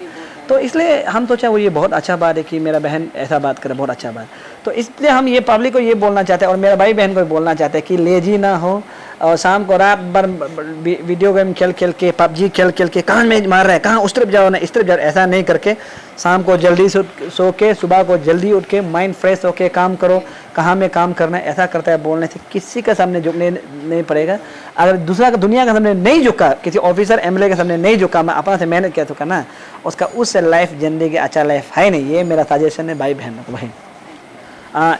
तो इसलिए हम सोचा वो ये बहुत अच्छा बात है कि मेरा बहन ऐसा बात करे, बहुत अच्छा बात। तो इसलिए हम ये पब्लिक को ये बोलना चाहते हैं और मेरा भाई बहन को भी बोलना चाहते हैं कि लेजी ना हो, और शाम को रात भर वीडियो गेम खेल के, PUBG खेल के कहाँ में मार रहा है, कहाँ उस तरफ जाओ ना इस तरफ जाओ, ऐसा नहीं करके शाम को जल्दी सो के सुबह को जल्दी उठ के माइंड फ्रेश होके काम करो, कहाँ में काम करना है। ऐसा करता है बोलने से किसी का सामने झुकने नहीं पड़ेगा। अगर दूसरा का दुनिया के सामने नहीं झुका, किसी ऑफिसर MLA के सामने नहीं झुका, मैं अपना से मेहनत किया तो करना, उसका उससे लाइफ जिंदगी अच्छा लाइफ है नहीं। ये मेरा सजेशन है भाई बहनों को भाई।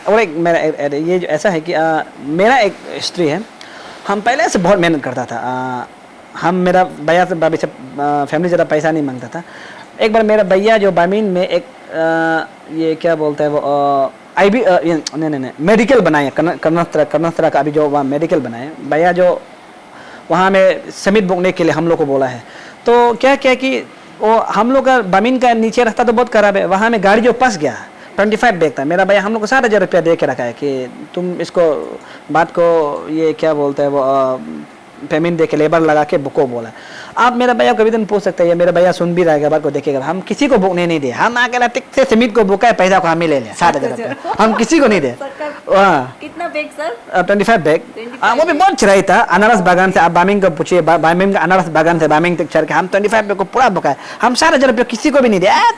और एक मेरा ये जो ऐसा है कि मेरा एक हिस्ट्री है, हम पहले से बहुत मेहनत करता था। हम मेरा भैया से भाभी से फैमिली ज़्यादा पैसा नहीं मांगता था। एक बार मेरा भैया जो बामीन में एक ये क्या बोलते हैं वो IB नहीं मेडिकल बनाए, कर्नाटक का अभी जो वहाँ मेडिकल बनाए भैया, जो वहाँ में समिट बुकने के लिए हम लोग को बोला है। तो क्या कि वो हम लोग का बामीन का नीचे रास्ता तो बहुत खराब है, वहाँ में गाड़ी जो फंस 25 बैग था। मेरा भैया हम लोग को 7,000 रुपया दे के रखा है कि तुम इसको बात को ये क्या बोलते हैं वो पेमेंट दे के लेबर लगा के बुको बोला। आप मेरा भैया कभी दिन पूछ सकते हैं, मेरा भैया सुन भी रहेगा, बात को देखेगा। हम किसी को बुकने नहीं दे, हम आके टिक से समित को बुका है, पैसा को हम ही ले लें 7,000 रुपया, हम किसी को नहीं दे। कितना बैग सर? 25 बैग। वो भी बहुत चढ़ाई था अनारस बागान से। आप बामिंग को पूछिए, बामिंग का अनारस बागान से बामिंग तक चढ़ के हम 25 बैग को पूरा बुका है। हम 7,000 रुपया किसी को भी नहीं दिया।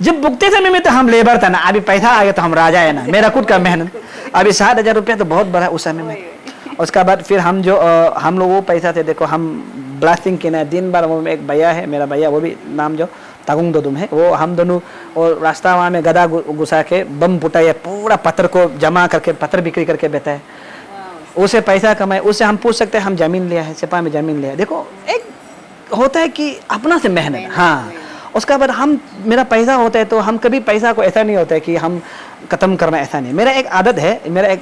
जब बुकते समय में तो हम लेबर था ना, अभी पैसा आ गया तो हम राजा है ना, मेरा खुद का मेहनत। अभी 7,000 रुपया तो बहुत बड़ा उस समय में। उसका बाद फिर हम जो हम लोग वो पैसा थे, देखो हम ब्लास्टिंग किया दिन भर। वो एक भैया है मेरा भैया, वो भी नाम जो तागुंग दोदुम है, वो हम दोनों और रास्ता वहाँ में गदा घुसा के बम फुटाया, पूरा पत्थर को जमा करके पत्थर बिक्री करके बेचा है, उसे पैसा कमाए। उससे हम पूछ सकते हैं हम जमीन लिया है, सिपा में जमीन लिया है। देखो एक होता है कि अपना से मेहनत। हाँ, उसका बाद हम मेरा पैसा होता है तो हम कभी पैसा को ऐसा नहीं होता है कि हम ख़त्म करना, ऐसा नहीं। मेरा एक आदत है, मेरा एक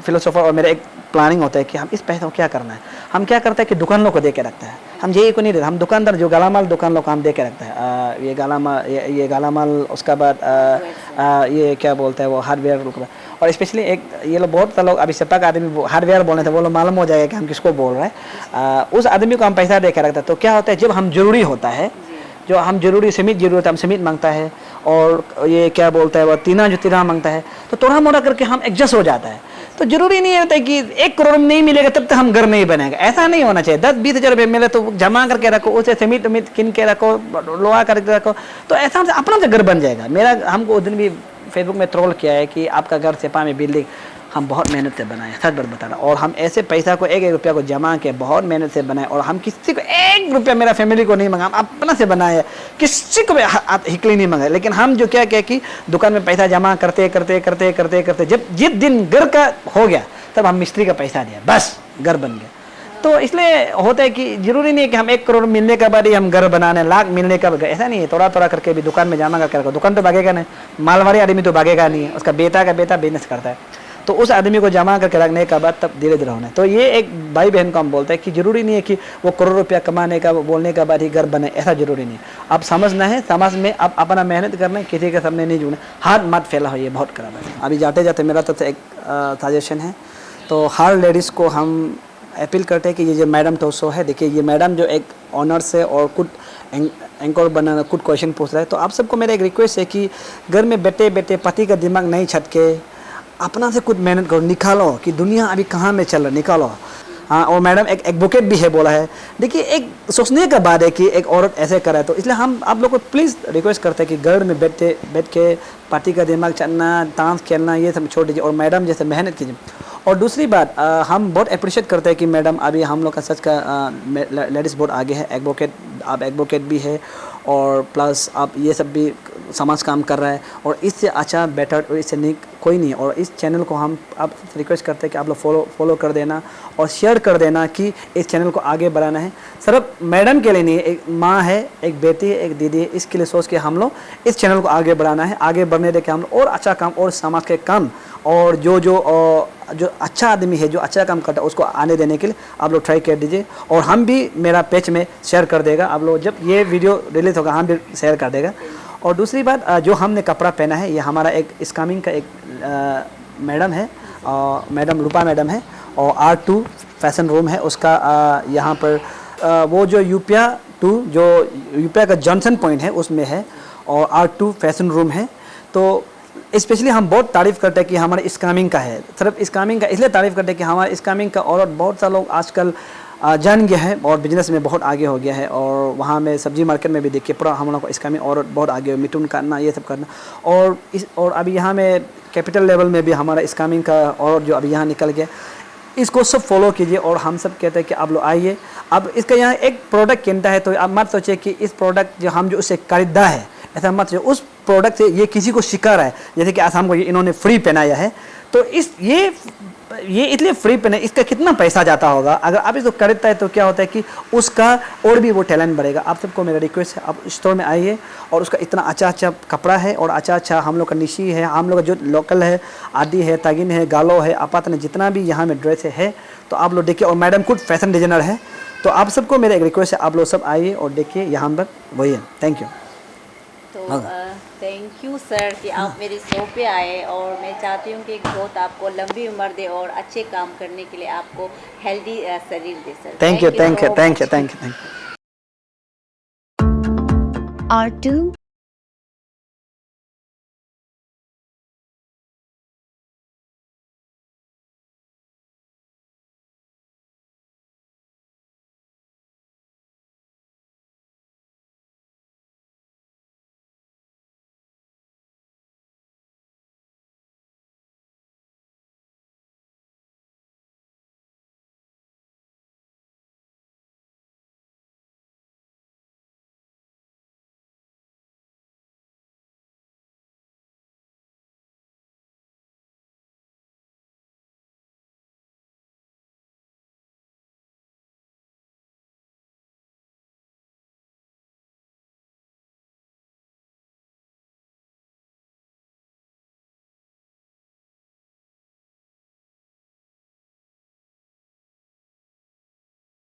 फिलोसोफर और मेरा एक प्लानिंग होता है कि हम इस पैसे को क्या करना है। हम क्या करते हैं कि दुकानों को दे के रखते हैं, हम यही को नहीं देते। हम दुकानदार जो गालामाल दुकान लोग को हम दे के रखते हैं, ये गालामाल। उसका बाद ये क्या बोलते हैं वो हार्डवेयर। और स्पेशली एक ये लोग बहुत लोग अभी सपा का आदमी हार्डवेयर बोलने थे, वो लोग मालूम हो जाएगा कि हम किसको बोल रहे हैं। उस आदमी को हम पैसा दे के रखते हैं। तो क्या होता है जब हम जरूरी होता है, जो हम जरूरी सीमित जरूरत है, हम सीमित मांगता है, और ये क्या बोलता है वो तीना मांगता है, तो थोड़ा मोड़ा करके हम एडजस्ट हो जाता है। तो जरूरी नहीं होता है कि 1 करोड़ में नहीं मिलेगा तब तक हम घर नहीं बनेगा, ऐसा नहीं होना चाहिए। 10-20 हज़ार रुपये मिले तो जमा करके रखो, उसे सीमित उमित किन के रखो, लोहा करके रखो, तो ऐसा अपना से घर बन जाएगा। मेरा हमको उस दिन भी फेसबुक में ट्रोल किया है कि आपका घर सेपा में बिल्डिंग, हम बहुत मेहनत से बनाए, सच बात बता रहा। और हम ऐसे पैसा को 1-1 रुपया को जमा के बहुत मेहनत से बनाए, और हम किसी को 1 रुपया मेरा फैमिली को नहीं मांगा, हम अपना से बनाए, किसी को भी हिकली नहीं मांगा। लेकिन हम जो क्या कि दुकान में पैसा जमा करते करते करते करते करते जब जिस दिन घर का हो गया तब हम मिस्त्री का पैसा दिया, बस घर बन गया। तो इसलिए होता है कि जरूरी नहीं है कि हम 1 करोड़ मिलने के बाद ही हम घर बनाने, लाख मिलने का, ऐसा नहीं है। थोड़ा थोड़ा करके भी दुकान में जमा करके रखो, दुकान तो भागेगा नहीं, मालवाड़ी आदमी तो भागेगा नहीं है, उसका बेटा का बेटा बिजनेस करता है, तो उस आदमी को जमा करके रखने के बाद तब धीरे धीरे होना है। तो ये एक भाई बहन को हम बोलते हैं कि जरूरी नहीं है कि वो करोड़ रुपया कमाने का बोलने के बाद ही घर बने, ऐसा जरूरी नहीं। आप समझना है, समाज में आप अपना मेहनत करना है, किसी के सामने नहीं जुड़ना, हाथ मत फैला हो, ये बहुत खराब है। अभी जाते जाते मेरा तरफ से एक सजेशन है, तो हर लेडीज़ को हम अपील करते हैं कि ये जो मैडम टॉक शो है, देखिए ये मैडम जो एक ऑनर्स है और कुछ एंकर बनाना, कुछ क्वेश्चन पूछ रहा है, तो आप सबको मेरा एक रिक्वेस्ट है कि घर में बैठे बैठे पति का दिमाग नहीं छटके, अपना से कुछ मेहनत करो, निकालो कि दुनिया अभी कहाँ में चल रहा, निकालो। हाँ, और मैडम एक एडवोकेट भी है बोला है। देखिए एक सोचने का बात है कि एक औरत ऐसे करे, तो इसलिए हम आप लोग को प्लीज़ रिक्वेस्ट करते हैं कि घर में बैठ के पति का दिमाग चलना, ताश खेलना, ये सब छोड़ दीजिए और मैडम जैसे मेहनत कीजिए। और दूसरी बात, हम बहुत अप्रिशिएट करते हैं कि मैडम अभी हम लोग का सच का लेडीज़ बहुत आगे है, एडवोकेट, आप एडवोकेट भी है और प्लस आप ये सब भी समाज काम कर रहा है, और इससे अच्छा बेटर और इससे नहीं कोई नहीं। और इस चैनल को हम आप रिक्वेस्ट करते हैं कि आप लोग फॉलो कर देना और शेयर कर देना कि इस चैनल को आगे बढ़ाना है। सिर्फ मैडम के लिए नहीं, एक माँ है, एक बेटी है, एक दीदी है, इसके लिए सोच के हम लोग इस चैनल को आगे बढ़ाना है। आगे बढ़ने दे के हम लोग और अच्छा काम और समाज के काम और जो अच्छा आदमी है, जो अच्छा काम करता है, उसको आने देने के लिए आप लोग ट्राई कर दीजिए। और हम भी मेरा पेज में शेयर कर देगा, आप लोग जब ये वीडियो रिलीज होगा हम भी शेयर कर देगा। और दूसरी बात, जो हमने कपड़ा पहना है ये हमारा एक स्कामिंग का एक मैडम है, मैडम रूपा मैडम है, और R2 फैशन रूम है उसका यहाँ पर वो जो यूपिया 2 जो यूपिया का जॉनसन पॉइंट है उसमें है, और R2 फैशन रूम है। तो स्पेशली हम बहुत तारीफ़ करते हैं कि हमारे स्कामिंग का है, सिर्फ स्कामिंग का इसलिए तारीफ़ करते हैं कि हमारे स्कामिंग का औरत बहुत सा लोग आजकल जान गया है और बिजनेस में बहुत आगे हो गया है। और वहाँ में सब्जी मार्केट में भी देखिए पूरा हम लोग को स्कामिंग औरत बहुत आगे, मिथुन करना, ये सब करना। और अभी यहाँ में कैपिटल लेवल में भी हमारा स्कामिंग का औरत जो अभी यहाँ निकल गया, इसको सब फॉलो कीजिए। और हम सब कहते हैं कि आप लोग आइए, अब इसका यहाँ एक प्रोडक्ट किनता है तो आप मत सोचिए कि इस प्रोडक्ट जो हम जो उससे खरीदा है, ऐसा मत सोचिए उस प्रोडक्ट से ये किसी को शिका रहा है। जैसे कि आज हमको इन्होंने फ्री पहनाया है, तो ये इसलिए फ्री पहने, इसका कितना पैसा जाता होगा। अगर आप इसको खरीदता है तो क्या होता है कि उसका और भी वो टैलेंट बढ़ेगा। आप सबको मेरा रिक्वेस्ट है, आप स्टोर में आइए, और उसका इतना अच्छा कपड़ा है और अच्छा हम लोग का निशी है, हम लोग का जो लोकल है, आदि है, तागिन है, गालो है, आपात ने जितना भी यहाँ में ड्रेस है तो आप लोग देखिए। और मैडम खुद फैशन डिजाइनर है, तो आप सबको मेरा एक रिक्वेस्ट है, आप लोग सब आइए और देखिए यहाँ पर वही है। Thank you. तो थैंक यू सर कि आप मेरे शो पे आए, और मैं चाहती हूँ कि बहुत आपको लंबी उम्र दे और अच्छे काम करने के लिए आपको हेल्दी शरीर दे sir. Thank you, thank you, so thank you, much. Thank you, thank you. R2